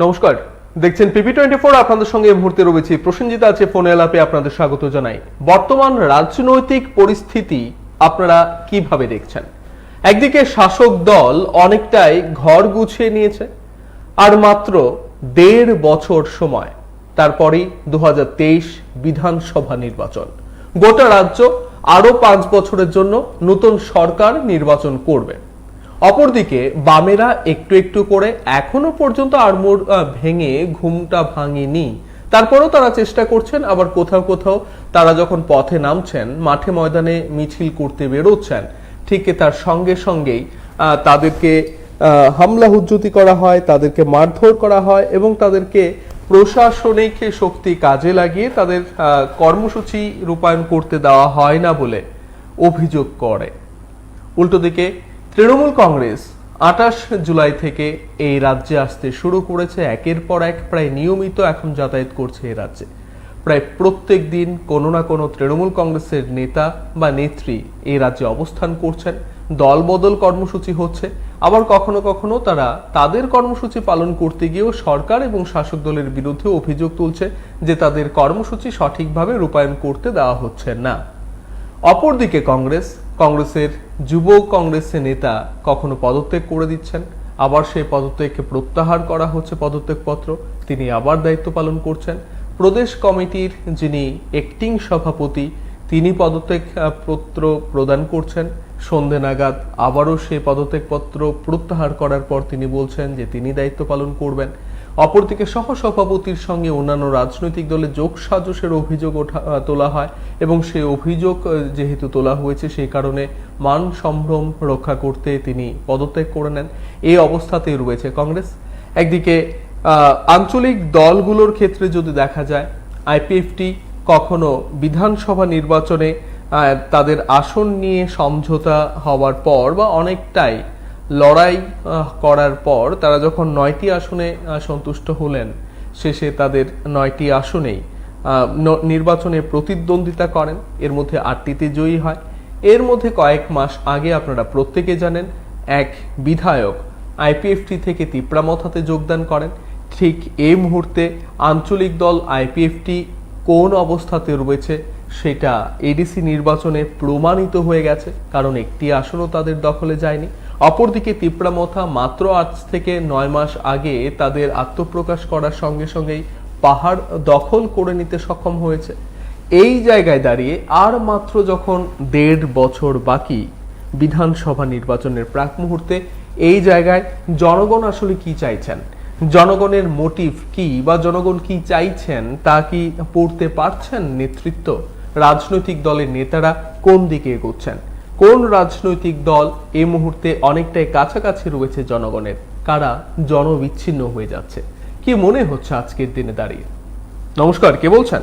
নমস্কার, দেখছেন পিপি24। আপনাদের সঙ্গে এই মুহূর্তে রয়েছে প্রসেনজিৎ আছে ফোনে আলাপে। আপনাদের স্বাগত জানাই। বর্তমান রাজনৈতিক পরিস্থিতি আপনারা কিভাবে দেখছেন? একদিকে শাসক দল অনেকটাই ঘর গুছিয়ে নিয়েছে, আর মাত্র ১.৫ বছর সময়, তারপরেই ২০২৩ বিধানসভা নির্বাচন। গোটা রাজ্য আরো ৫ বছরের জন্য নতুন সরকার নির্বাচন করবে। অপরদিকে বামেরা একটু একটু করে এখনো পর্যন্ত আড়মোড় ভেঙে ঘুমটা ভাঙেনি, তারপরেও তারা চেষ্টা করছেন। আবার কোথাও কোথাও তারা যখন পথে নামছেন, মাঠে ময়দানে মিছিল করতে বেরোচ্ছেন, ঠিক তার সঙ্গে সঙ্গেই তাদেরকে হামলা হুজ্জতি করা হয়, তাদেরকে মারধর করা হয় এবং তাদেরকে প্রশাসনিক শক্তি কাজে লাগিয়ে তাদের কর্মসূচি রূপায়ণ করতে দেওয়া হয় না বলে অভিযোগ করে। উল্টো দিকে তৃণমূল কংগ্রেস ২৮ জুলাই থেকে এই রাজ্যে আসতে শুরু করেছে। একের পর এক প্রায় নিয়মিত এখন যাতায়াত করছে এই রাজ্যে। প্রায় প্রত্যেক দিন কোনো না কোনো তৃণমূল কংগ্রেসের নেতা বা নেত্রী এই রাজ্যে অবস্থান করছেন। দলবদল কর্মসূচি হচ্ছে, আবার কখনো কখনো তারা তাদের কর্মসূচি পালন করতে গিয়েও সরকার এবং শাসক দলের বিরুদ্ধে অভিযোগ তুলছে যে তাদের কর্মসূচি সঠিকভাবে রূপায়ণ করতে দেওয়া হচ্ছে না। অপরদিকে কংগ্রেসের যুব কংগ্রেসের নেতা কখনো পদত্যাগ করে দিচ্ছেন, আবার সেই পদত্যাগকে প্রত্যাহার করা হচ্ছে পদত্যাগপত্র, তিনি আবার দায়িত্ব পালন করছেন। প্রদেশ কমিটির যিনি অ্যাক্টিং সভাপতি, তিনি পদত্যাগপত্র প্রদান করছেন। সন্ধে নাগাদ আবারও সেই পদত্যাগপত্র প্রত্যাহার করার পর তিনি বলছেন যে তিনি দায়িত্ব পালন করবেন। অপরদিকে সহসভাপতির সঙ্গে অন্যান্য রাজনৈতিক দলের যোগসাজশের অভিযোগ তোলা হয় এবং সেই অভিযোগ যেহেতু তোলা হয়েছে, সেই কারণে মান সম্ভ্রম রক্ষা করতে তিনি পদত্যাগ করে নেন। এই অবস্থাতেই রয়েছে কংগ্রেস। একদিকে আঞ্চলিক দলগুলোর ক্ষেত্রে যদি দেখা যায়, আইপিএফটি কখনো বিধানসভা নির্বাচনে তাদের আসন নিয়ে সমঝোতা হওয়ার পর বা অনেকটাই লড়াই করার পর তারা যখন ৯টি আসনে সন্তুষ্ট হলেন, শেষে তাদের ৯টি আসনেই নির্বাচনে প্রতিদ্বন্দ্বিতা করেন। এর মধ্যে ৮টিতে জয়ী হয়। এর মধ্যে কয়েক মাস আগে আপনারা প্রত্যেকে জানেন, এক বিধায়ক আইপিএফটি থেকে তিপ্রামথাতে যোগদান করেন। ঠিক এই মুহূর্তে আঞ্চলিক দল আইপিএফটি কোন অবস্থাতে রয়েছে সেটা এডিসি নির্বাচনে প্রমাণিত হয়ে গেছে, কারণ একটি আসনও তাদের দখলে যায়নি। অপরদিকে তিপ্রামথা মাত্র আজ থেকে ৯ মাস আগে তাদের আত্মপ্রকাশ করার সঙ্গে সঙ্গেই পাহাড় দখল করে নিতে সক্ষম হয়েছে। এই জায়গায় দাঁড়িয়ে আর মাত্র যখন ১.৫ বছর বাকি বিধানসভা নির্বাচনের প্রাক মুহূর্তে, এই জায়গায় জনগণ আসলে কি চাইছেন, জনগণের মোটিভ কি বা জনগণ কি চাইছেন তা কি পড়তে পারছেন নেতৃত্ব? রাজনৈতিক দলের নেতারা কোন দিকে এগোচ্ছেন? কোন রাজনৈতিক দল এই মুহূর্তে অনেকটাই কাছাকাছি রয়েছে জনগণের, কারা জনবিচ্ছিন্ন হয়ে যাচ্ছে? কি মনে হচ্ছে আজকের দিনে দাঁড়িয়ে? নমস্কার, কে বলছেন?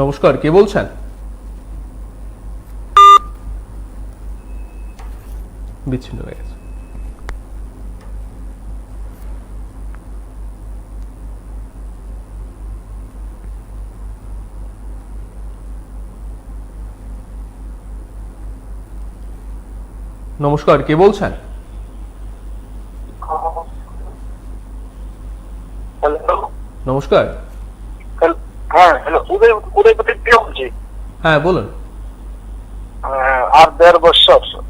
নমস্কার, কে বলছেন? বিচ্ছিন্ন হয়ে গেছে। নমস্কার, কে বলছেন? নমস্কার। হ্যাঁ, হ্যালো, উদয় প্রতিক্রিয়া বলছি। হ্যাঁ, বলুন। আর ১.৫ বছর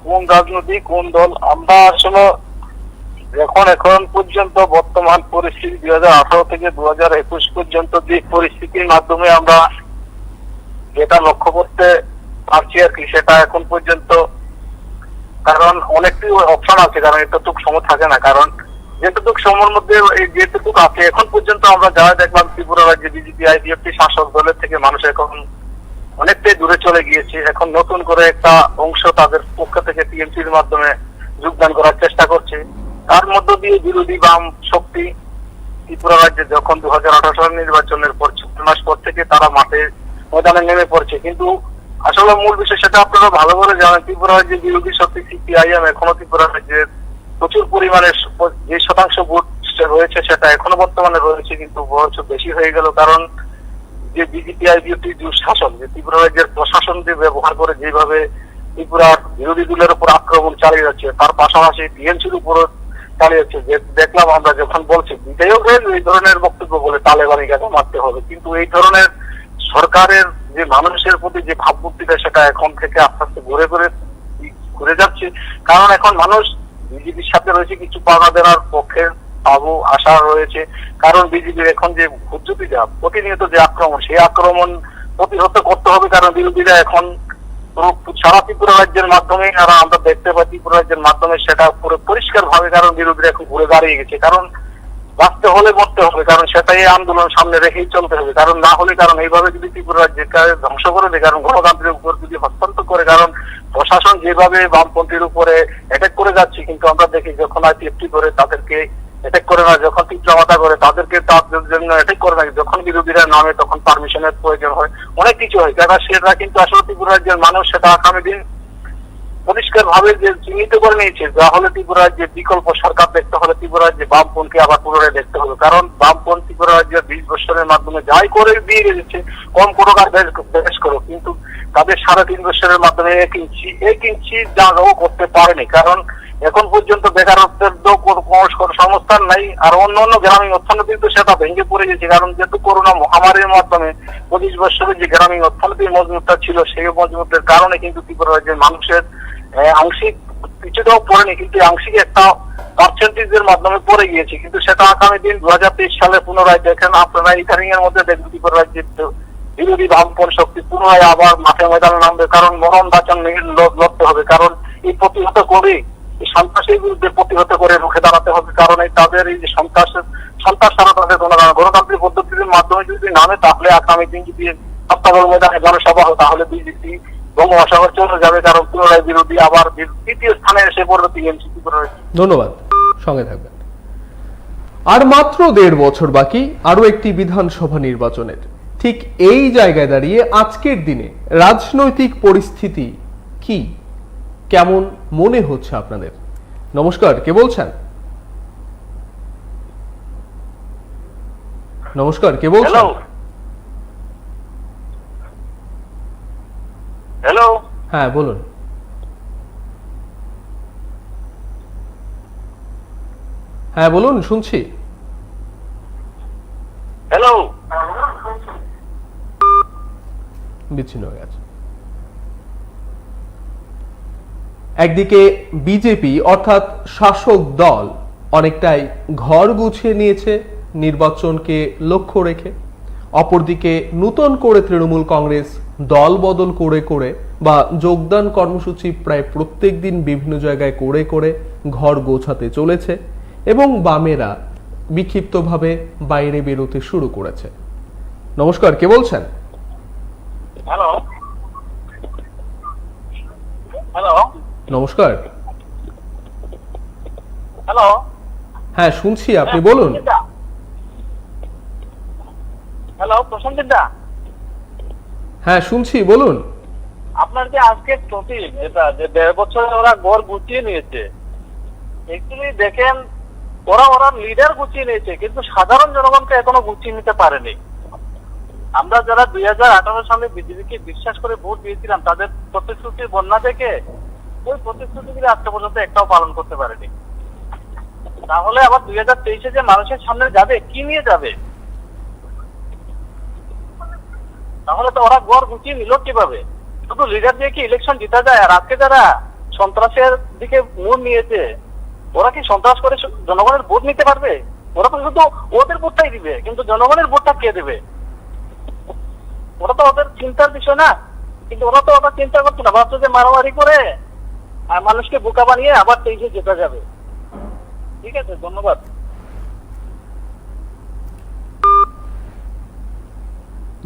কোন রাজনীতি, কোন দল? আমরা আসলে এখন পর্যন্ত বর্তমান পরিস্থিতি ২০১৮ থেকে ২০২১ পর্যন্ত যে পরিস্থিতির মাধ্যমে আমরা যেটা লক্ষ্য করতে পারছি আর কি, সেটা এখন পর্যন্ত, কারণ অনেকটি অপশন আছে, কারণ এতটুকু সময় থাকে না, কারণ যেটুকু সময়ের মধ্যে যেটুকু আছে এখন পর্যন্ত আমরা যারা দেখলাম ত্রিপুরা রাজ্যে বিজেপি আইপিএফটি শাসক দলের থেকে মানুষ এখন অনেকটাই দূরে চলে গিয়েছে। এখন নতুন করে একটা অংশ তাদের পক্ষ থেকে টিএমসির মাধ্যমে যোগদান করার চেষ্টা করছে। তার মধ্য দিয়ে বিরোধী বাম শক্তি ত্রিপুরা রাজ্যে যখন ২০১৮ সালের নির্বাচনের পর ৬ মাস পর থেকে তারা মাঠে ময়দানে নেমে পড়ছে। কিন্তু আসলে মূল বিষয় সেটা আপনারা ভালো করে জানেন, ত্রিপুরা রাজ্যের বিরোধী শক্তি সিপিআইএম এখনো ত্রিপুরা রাজ্যের প্রচুর পরিমাণে যে শতাংশ ভোট রয়েছে সেটা এখনো বর্তমানে রয়েছে, কিন্তু বরঞ্চ বেশি হয়ে গেল। কারণ যে বিজেপি আইপিএফটি শাসন, যে ত্রিপুরা রাজ্যের প্রশাসন যে ব্যবহার করে যেভাবে ত্রিপুরার বিরোধী দলের উপর আক্রমণ চালিয়ে যাচ্ছে, তার পাশাপাশি টিএমসির উপর চালিয়ে যাচ্ছে। দেখলাম আমরা যখন বলছি বিধায়কের এই ধরনের বক্তব্য বলে তালেবানি কেন মারতে হবে, কিন্তু এই ধরনের সরকারের যে মানুষের প্রতি যে ভাবমূর্তিটা সেটা এখন থেকে আস্তে আস্তে ঘুরে যাচ্ছে। কারণ এখন মানুষ বিজেপির সাথে রয়েছে, কিছু পাওনা দেওয়ার পক্ষে পাবো আশা রয়েছে। কারণ বিজেপির এখন যে হুজ্জুতিটা প্রতিনিয়ত যে আক্রমণ, সেই আক্রমণ প্রতিহত করতে হবে। কারণ বিরোধীরা এখন সারা ত্রিপুরা রাজ্যের মাধ্যমে, আর আমরা দেখতে পাই ত্রিপুরা রাজ্যের মাধ্যমে সেটা পুরো পরিষ্কার ভাবে, কারণ বিরোধীরা এখন ঘুরে দাঁড়িয়ে গেছে। কারণ বাঁচতে হলে মরতে হবে, কারণ সেটাই আন্দোলন সামনে রেখেই চলতে হবে। কারণ না হলে, কারণ এইভাবে যদি ত্রিপুরা রাজ্যকে ধ্বংস করে দেয়, কারণ গণতন্ত্রের উপর যদি হস্তান্তর করে, কারণ প্রশাসন যেভাবে বামপন্থীর উপরে অ্যাটাক করে যাচ্ছে, কিন্তু আমরা দেখি যখন আইপিএফটি করে তাদেরকে অ্যাটাক করে না, যখন তীব্রমাতা করে তাদেরকে তাদের জন্য অ্যাটাক করে না, যখন বিরোধীরা নামে তখন পারমিশনের প্রয়োজন হয়, অনেক কিছু হয়। কারণ সেটা কিন্তু আসলে ত্রিপুরা রাজ্যের মানুষ সেটা আগামী দিন পরিষ্কার ভাবে যে চিহ্নিত করে নিয়েছে। তাহলে ত্রিপুরা রাজ্যের বিকল্প সরকার দেখতে হলে ত্রিপুরা রাজ্যে বামপন্থী আবার পুনরায় দেখতে হবে। কারণ বামপন্থী ত্রিপুরা রাজ্যের 20 বছরের মাধ্যমে যাই করে দিয়ে দিচ্ছে, কম কোনো কাজ বেশ করো, কিন্তু তাদের 3.5 বছরের মাধ্যমে এক ইঞ্চি জায়গাও করতে পারেনি। কারণ এখন পর্যন্ত বেকারত্বের কোনো সংস্থান নাই, আর অন্য গ্রামীণ অর্থনীতি তো সেটা ভেঙে পড়ে গেছে। কারণ যেহেতু করোনা মহামারীর মাধ্যমে 25 বছরের যে গ্রামীণ অর্থনীতির মজবুতটা ছিল, সেই মজবুতের কারণে কিন্তু ত্রিপুরা রাজ্যের মানুষের আংশিক কিছুটাও পড়েনি, কিন্তু আংশিক একটা পার্সেন্টেজের মাধ্যমে পড়ে গিয়েছে। কিন্তু সেটা আগামী দিন 2023 সালে পুনরায় দেখেন আপনারা ইদানিং এর মধ্যে দেখবেন ত্রিপুরা রাজ্যের বিরোধী বামপন শক্তি পুনরায় আবার মাঠে ময়দানে নামবে। কারণ মরণ বাঁচান লড়তে হবে, কারণ এই প্রতিহত করে সন্ত্রাসের বিরুদ্ধে প্রতিহত করে রুখে দাঁড়াতে হবে। কারণ এই তাদের এই যে সন্ত্রাস ছাড়া তাদের কোনো গণতান্ত্রিক পদ্ধতির মাধ্যমে যদি নামে, তাহলে আগামী দিন যদি হত্যাগড় ময়দানে জনসভা হয়, তাহলে বিজেপি বঙ্গোপসাগর চলে যাবে। কারণ পুনরায় বিরোধী আবার তৃতীয় স্থানে এসে পড়বে টিএমসি। ধন্যবাদ, সঙ্গে থাকবেন। আর মাত্র 1.5 বছর বাকি আরো একটি বিধানসভা নির্বাচনের। ঠিক এই জায়গায় দাঁড়িয়ে আজকের দিনে রাজনৈতিক পরিস্থিতি কি, কেমন মনে হচ্ছে আপনাদের? নমস্কার, কে বলছেন? নমস্কার, কে বলছেন? হ্যালো, হ্যাঁ বলুন। হ্যাঁ বলুন, শুনছি। হ্যালো, বিচ্ছিন্ন হয়ে গেছে। একদিকে বিজেপি অর্থাৎ শাসক দল অনেকটাই ঘর গুছিয়ে নিয়েছে নির্বাচনকে লক্ষ্য রেখে, অপরদিকে নতুন করে তৃণমূল কংগ্রেস দল বদল করে করে বা যোগদান কর্মসূচি প্রায় প্রত্যেক দিন বিভিন্ন জায়গায় করে করে ঘর গোছাতে চলেছে, এবং বামেরা বিক্ষিপ্তভাবে বাইরে বেরোতে শুরু করেছে। নমস্কার, কে বলছেন? হ্যালো, হ্যালো, নমস্কার। হ্যালো, হ্যাঁ শুনছি, আপনি বলুন। হ্যালো প্রসঞ্জিৎ দা। হ্যাঁ শুনছি, বলুন। আপনার যে আজকে টপিক যেটা যে 1.5 বছরে ওরা ঘর গুছিয়ে নিয়েছে, একচুয়ালি দেখেন ওরা লিডার গুছিয়ে নিয়েছে, কিন্তু সাধারণ জনগণকে এখনো গুছিয়ে নিতে পারেনি। আমরা যারা 2018 সালে বিজেপিকে বিশ্বাস করে ভোট দিয়েছিলাম, তাদের প্রতিশ্রুতির বন্যা দেখে ওই প্রতিশ্রুতিগুলি আজকে পর্যন্ত একটাও পালন করতে পারেনি। তাহলে আবার 2023-এ যে মানুষের সামনে যাবে, কি নিয়ে যাবে? তাহলে তো ওরা গড় গুছিয়ে নিল কিভাবে? শুধু লিডার দিয়ে কি ইলেকশন জিতা যায়? আর আজকে যারা সন্ত্রাসের দিকে মুখ নিয়েছে, ওরা কি সন্ত্রাস করে জনগণের ভোট নিতে পারবে? ওরা তো শুধু ওদের ভোটটাই দিবে, কিন্তু জনগণের ভোটটা কে দেবে? ওরা তো ওদের চিন্তার বিষয় না। কিন্তু ওরা তো ওটা চিন্তা করছে না, ভাবছে যে মারামারি করে আর মানুষকে বোকা বানিয়ে আবার 23-এ জেতা যাবে। ঠিক আছে, ধন্যবাদ।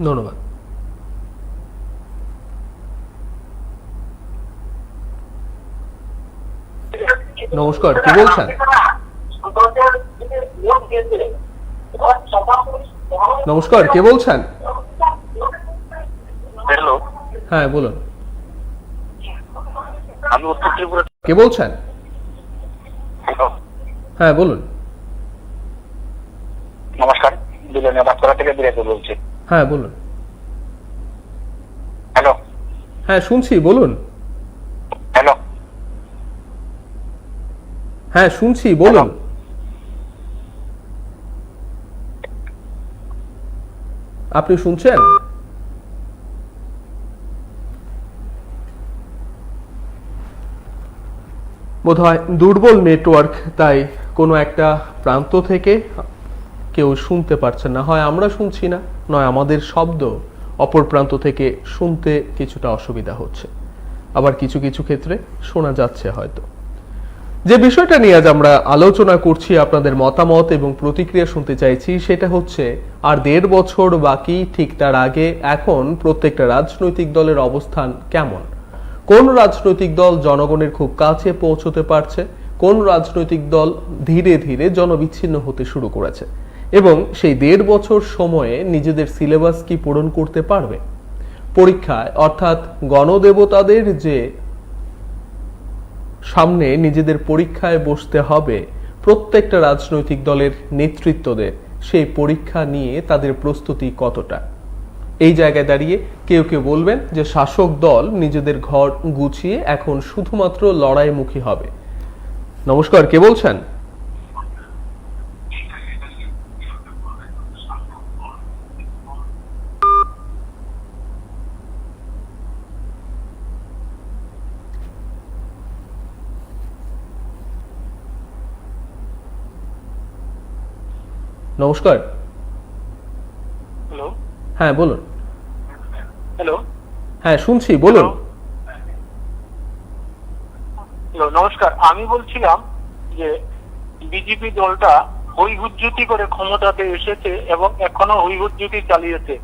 ধন্যবাদ। নমস্কার, কে বলছেন? নমস্কার, কে বলছেন? হ্যালো, হ্যাঁ বলুন। আমি উত্তর ত্রিপুরা। কে বলছেন? হ্যাঁ বলুন। নমস্কার, বিলনিয়া বাঁকুড়া থেকে বিরাট বলছি। হ্যাঁ বলুন। হ্যালো, হ্যাঁ শুনছি, বলুন। হ্যাঁ, শুনছি, বলুন। আপনি শুনছেন? বোধহয় দুর্বল নেটওয়ার্ক, তাই কোনো একটা প্রান্ত থেকে কেউ শুনতে পারছেন না। হয় আমরা শুনছি না, নয় আমাদের শব্দ অপর প্রান্ত থেকে শুনতে কিছুটা অসুবিধা হচ্ছে। আবার কিছু কিছু ক্ষেত্রে শোনা যাচ্ছে হয়তো। যে বিষয়টা নিয়ে আজ আমরা আলোচনা করছি, আপনাদের মতামত এবং প্রতিক্রিয়া শুনতে চাইছি, সেটা হচ্ছে আর 1.5 বছর বাকি, ঠিক তার আগে এখন প্রত্যেকটা রাজনৈতিক দলের অবস্থান কেমন? কোন রাজনৈতিক দল জনগণের খুব কাছে পৌঁছতে পারছে, কোন রাজনৈতিক দল ধীরে ধীরে জনবিচ্ছিন্ন হতে শুরু করেছে, এবং সেই 1.5 বছর সময়ে নিজেদের সিলেবাস কি পূরণ করতে পারবে? পরীক্ষায় অর্থাৎ গণদেবতাদের যে সামনে নিজেদের পরীক্ষায় বসতে হবে প্রত্যেকটা রাজনৈতিক দলের নেতৃত্বদের, সেই পরীক্ষা নিয়ে তাদের প্রস্তুতি কতটা? এই জায়গায় দাঁড়িয়ে কেউ কেউ বলবেন যে শাসক দল নিজেদের ঘর গুছিয়ে এখন শুধুমাত্র লড়াইমুখী হবে। নমস্কার, কে বলছেন? নমস্কার। হ্যালো। হ্যাঁ, বলুন। হ্যালো। হ্যাঁ, শুনছি, বলুন। হ্যালো, নমস্কার। আমি বলছিলাম যে বিজেপি দলটা হই হুজ্জুতি করে ক্ষমতাতে এসেছে এবং এখনো হই হুজ্জুতি চালিয়েছে।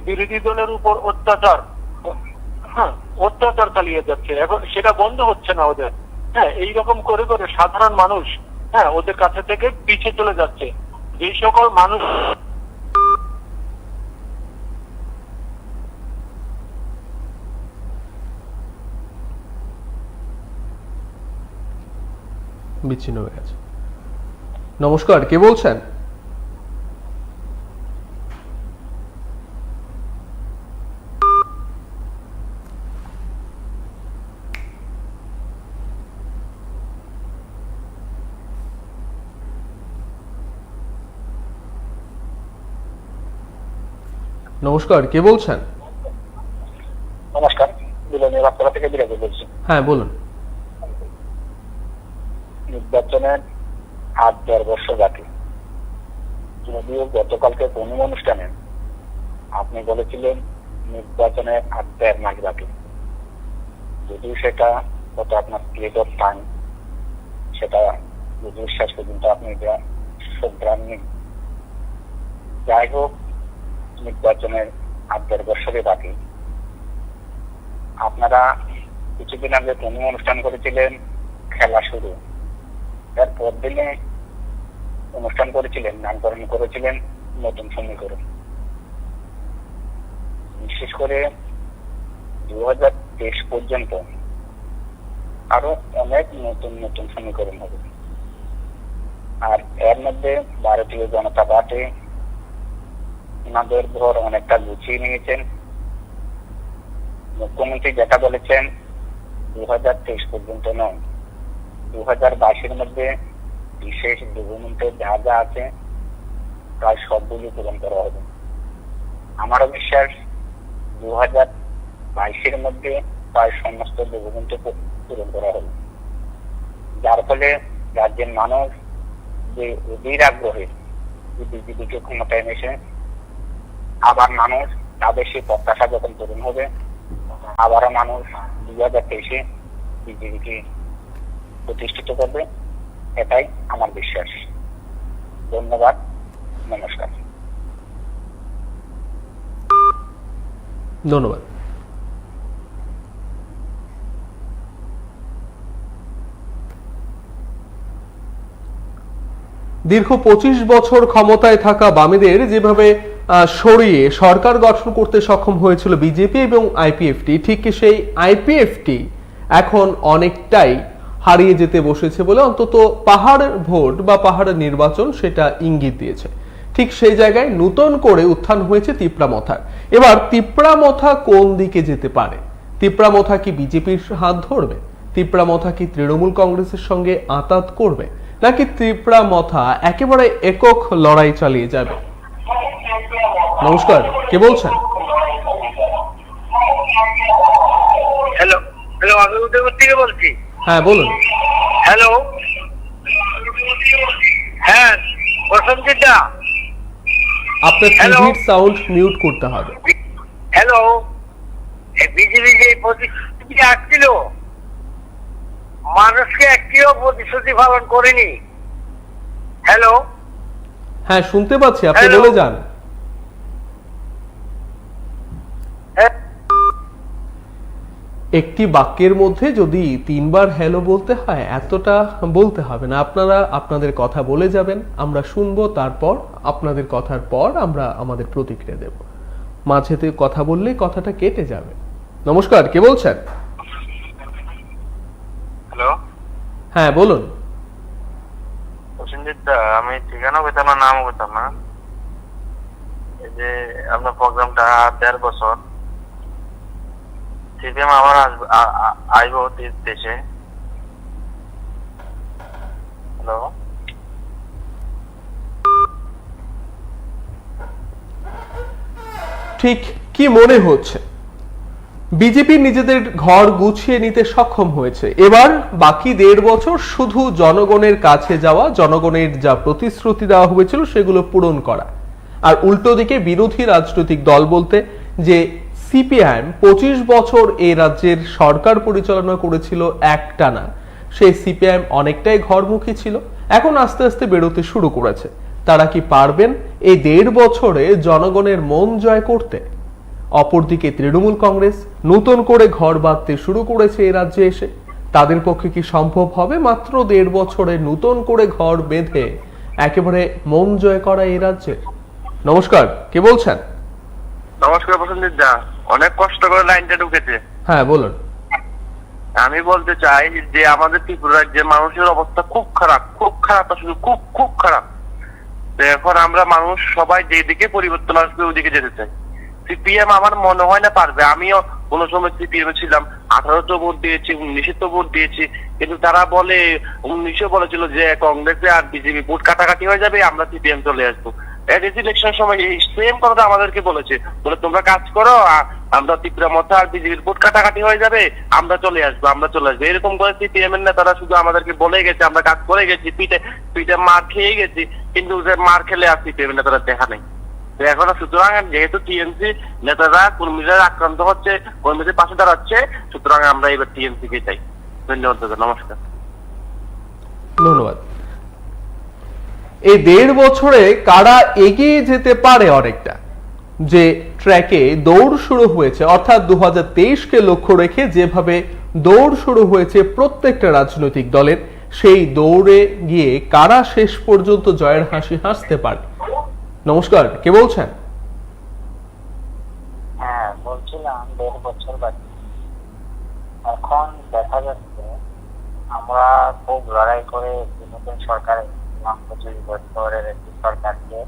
বিরোধী দলের উপর অত্যাচার চালিয়ে যাচ্ছে। এখন সেটা বন্ধ হচ্ছে না ওদের। এইরকম করে করে সাধারণ মানুষ ওদের কাছে থেকে পিছিয়ে চলে যাচ্ছে। যে সকল মানুষ বিচ্ছিন্ন হয়ে গেছে। নমস্কার, কে বলছেন? নমস্কার, কে বলছেন? নমস্কার, বিলনের রাস্তা থেকে বিরাজ বলছি। হ্যাঁ, বলুন। নির্বাচনের 8-10 বছর বাকি। যদিও গতকালকে কোন অনুষ্ঠানে আপনি বলেছিলেন নির্বাচনের 8-10 মাস বাকি, যদিও সেটা কত আপনার পিরিয়ড অফ টাইম সেটা যদিও শেষ পর্যন্ত আপনি এটা শুধরাননি। যাই হোক, নির্বাচনের 8-10 বছরে বাকি। আপনারা কিছুদিন আগে কোন অনুষ্ঠান করেছিলেন খেলা শুরু, এরপর দিনে অনুষ্ঠান করেছিলেন নামকরণ করেছিলেন নতুন সমীকরণ। বিশেষ করে 2023 পর্যন্ত আরো অনেক নতুন নতুন সমীকরণ হবে। আর এর মধ্যে ভারতীয় জনতা পার্টি ওনাদের ঘর অনেকটা গুছিয়ে নিয়েছেন। মুখ্যমন্ত্রী যেটা বলেছেন 2023 পর্যন্ত নয়, 2022-এর মধ্যে বিশেষ ডকুমেন্টে যা যা আছে প্রায় সবগুলি পূরণ করা হবে। আমারও বিশ্বাস 2022-এর মধ্যে প্রায় সমস্ত ডকুমেন্টে পূরণ করা হবে, যার ফলে রাজ্যের মানুষ যে অধীর আগ্রহে বিজেপিকে ক্ষমতায় এনেছে, আবার মানুষ তাদের সেই প্রত্যাশা যখন পূরণ হবে, আবারও মানুষ 2023-এ বিজেপিকে প্রতিষ্ঠিত করবে, এটাই আমার বিশ্বাস। ধন্যবাদ, নমস্কার। ধন্যবাদ। দীর্ঘ 25 বছর ক্ষমতায় থাকা বামেদের যেভাবে সরিয়ে সরকার গঠন করতে সক্ষম হয়েছিল বিজেপি এবং আইপিএফটি, ঠিক সেই আইপিএফটি এখন অনেকটাই হারিয়ে যেতে বসেছে বলে অন্তত পাহাড়ের ভোট বা পাহাড়ের নির্বাচন সেটা ইঙ্গিত দিয়েছে। ঠিক সেই জায়গায় নতুন করে উত্থান হয়েছে তিপ্রামথার। এবার তিপ্রামথা কোন দিকে যেতে পারে? তিপ্রামথা কি বিজেপির হাত ধরবে? তিপ্রামথা কি তৃণমূল কংগ্রেসের সঙ্গে আঁতাত করবে, নাকি তিপ্রামথা একেবারে একক লড়াই চালিয়ে যাবে? নমস্কার, কে বলছেন? হ্যালো হ্যালো, আমি উদয়পুর থেকে বলছি। হ্যাঁ বলুন। হ্যালো, হ্যাঁ প্রসেনজিৎ দা, আপনার টিভির সাউন্ড মিউট করতে হবে। হ্যালো, বিজেপি যে প্রতিশ্রুতি আসছিল, মানুষকে একটিও প্রতিশ্রুতি পালন করেনি। হ্যালো, হ্যাঁ শুনতে পাচ্ছি, আপনি Hello? বলে যান। হ্যাঁ, একটি বাক্যের মধ্যে যদি তিনবার হ্যালো বলতে হয়, এতটা বলতে হবে না। আপনারা আপনাদের কথা বলে যাবেন, আমরা শুনবো, তারপর আপনাদের কথার পর আমরা আমাদের প্রতিক্রিয়া দেব। মাঝেতে কথা বললে কথাটা কেটে যাবে। নমস্কার, কে বলছেন? হ্যালো হ্যাঁ বলুন। প্রসেনজিৎ দা, আমি ঠিকানা পেতাম না, নামও পেতাম না। এই যে আপনার প্রোগ্রামটা 1.5 বছর সিপিএম আবার আইব দেশে। হ্যালো, ঠিক কি মনে হচ্ছে? বিজেপি নিজেদের ঘর গুছিয়ে নিতে সক্ষম হয়েছে। এবার বাকি 1.5 বছর শুধু জনগণের কাছে যাওয়া, জনগণের যা প্রতিশ্রুতি দেওয়া হয়েছিল সেগুলো পূরণ করা। আর উল্টো দিকে বিরোধী রাজনৈতিক দল বলতে যে সিপিআইএম 25 বছর এই রাজ্যের সরকার পরিচালনা করেছিল একটানা, সেই সিপিআইএম অনেকটাই ঘরমুখী ছিল, এখন আস্তে আস্তে বেরোতে শুরু করেছে। তারা কি পারবেন এই 1.5 বছরে জনগণের মন জয় করতে? অপরদিকে তৃণমূল কংগ্রেস নতুন করে ঘর বাঁধতে শুরু করেছে এই রাজ্যে এসে। তাদের পক্ষে কি সম্ভব হবে মাত্র 1.5 বছরে নতুন করে ঘর বেঁধে একেবারে মন জয় করা এই রাজ্যে? নমস্কার, কে বলছেন? নমস্কার প্রসেনজিৎ দা, অনেক কষ্ট করে লাইনটা ঢুকেছে। হ্যাঁ বলুন। আমি বলতে চাই যে আমাদের ত্রিপুরা রাজ্যের মানুষের অবস্থা খুব খারাপ, খুব খারাপ, আসলে খুব খুব খারাপ। তো এখন আমরা মানুষ সবাই যেদিকে পরিবর্তন আসবে ওদিকে যেতে চাই। সিপিএম আমার মনে হয় না পারবে। আমিও কোনো সময় সিপিএম ছিলাম, 18 ভোট দিয়েছি, 19 ভোট দিয়েছি, কিন্তু তারা বলে 19 বলেছিল যে কংগ্রেসে আর বিজেপি ভোট কাটাকাটি হয়ে যাবে, আমরা সিপিএম চলে আসবো। ইলেকশন সময় এই সেম কথাটা আমাদেরকে বলেছে, বলে তোমরা কাজ করো, আমরা তিপ্রামথা আর বিজেপির ভোট কাটাকাটি হয়ে যাবে, আমরা চলে আসবো, আমরা চলে আসবো। এরকম করে সিপিএম এর নেতারা শুধু আমাদেরকে বলে গেছে, আমরা কাজ করে গেছি, পিঠে পিঠে মার খেয়ে গেছি, কিন্তু যে মার খেলে আর সিপিএম এর নেতারা দেখা নেই। এখন সুতরাং যেহেতু টিএমসি নেতারা কর্মীরা আক্রান্ত হচ্ছে, কর্মীদের পাশে দাঁড়াচ্ছে, সুতরাং আমরা এবার টিএমসি কে চাই। ধন্যবাদ দাদা, নমস্কার। ধন্যবাদ। এই 1.5 বছরে কারা এগিয়ে যেতে পারে অনেকটা, যে ট্র্যাকে দৌড় শুরু হয়েছে, অর্থাৎ 2023-কে লক্ষ্য রেখে যেভাবে দৌড় শুরু হয়েছে প্রত্যেকটা রাজনৈতিক দলের, সেই দৌড়ে গিয়ে কারা শেষ পর্যন্ত জয়ের হাসি হাসতে পারে? নমস্কার, কে বলছেন? হ্যাঁ বলছিলাম 1.5 বছর বাকি। এখন দেখা যাচ্ছে আমরা খুব লড়াই করে নতুন সরকার 25 বছরের একটি সরকারকে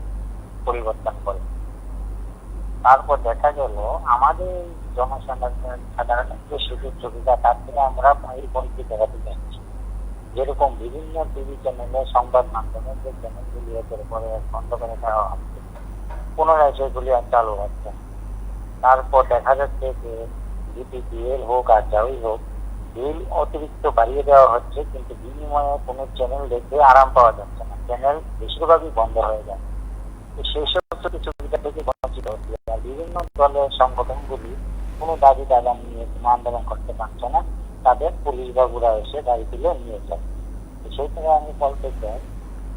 পরিবর্তন করে, তারপর দেখা গেল আমাদের জনসাধারণের যে সুযোগ সুবিধা তার থেকে আমরা পরিপন্থী দেখাতে যাচ্ছি। যেরকম বিভিন্ন টিভি চ্যানেলে, সংবাদ মাধ্যমে যে চ্যানেলগুলি এর উপরে বন্ধ করে দেওয়া হচ্ছে, পুনরায় সেগুলি আর চালু হচ্ছে। তারপর দেখা যাচ্ছে যে বিপিএল হোক আর যাই হোক, বিল অতিরিক্ত বাড়িয়ে দেওয়া হচ্ছে, কিন্তু বিনিময়ে কোনো চ্যানেল দেখে আরাম পাওয়া যাচ্ছে না, চ্যানেল বেশিরভাগই বন্ধ হয়ে যায়। তো সেই সমস্ত সুবিধা থেকে বঞ্চিত হচ্ছে। আর বিভিন্ন দলের সংগঠনগুলি কোনো দাবি দাবা নিয়ে কোনো আন্দোলন করতে পারছে না, তাদের পুলিশ বাবুরা এসে গাড়ি তুলে নিয়ে যায়। সেই থেকে আমি বলতে চাই,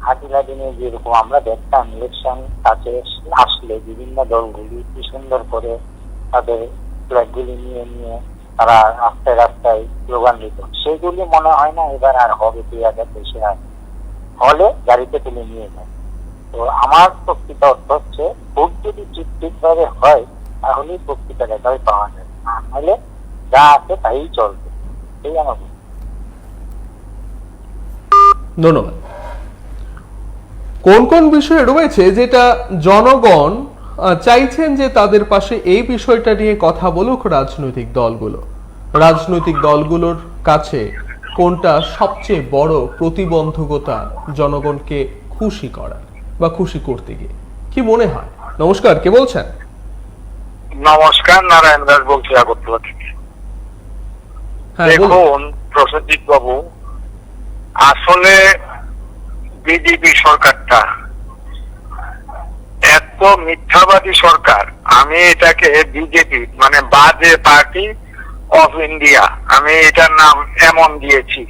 হাতিলা দিনে যেরকম আমরা দেখতাম ইলেকশন কাছে আসলে বিভিন্ন দলগুলি কি সুন্দর করে তাদের ফ্ল্যাগগুলি নিয়ে নিয়ে তারা রাস্তায় রাস্তায় স্লোগান দিত, সেইগুলি মনে হয় না এবার আর হবে। 2000 আর হলে গাড়িতে তুলে নিয়ে যায়। তো আমার প্রকৃত অর্থ হচ্ছে ভোট যদি ঠিকভাবে হয় তাহলেই প্রকৃত রেজাল্ট পাওয়া যায়, নাহলে যা আছে তাই চলবে। এই আমার ধন্যবাদ। কোন কোন বিষয় রয়েছে যেটা জনগণ চাইছেন যে তাদের পাশে এই বিষয়টা নিয়ে কথা বলুক রাজনৈতিক দলগুলো? রাজনৈতিক দলগুলোর কাছে কোনটা সবচেয়ে বড় প্রতিবন্ধকতা জনগণকে খুশি করার বা খুশি করতে গিয়ে? কি মনে হয়? নমস্কার, কে বলছেন? নমস্কার, নারায়ণ দাস বলছি আগরতলা থেকে। হ্যাঁ, বলুন। দেখুন প্রসেনজিৎ বাবু, আসলে বিজেপি সরকারটা এত মিথ্যাবাদী সরকার, আমি এটাকে বিজেপি মানে বাজে পার্টি অফ ইন্ডিয়া, আমি এটার নাম এমন দিয়েছি।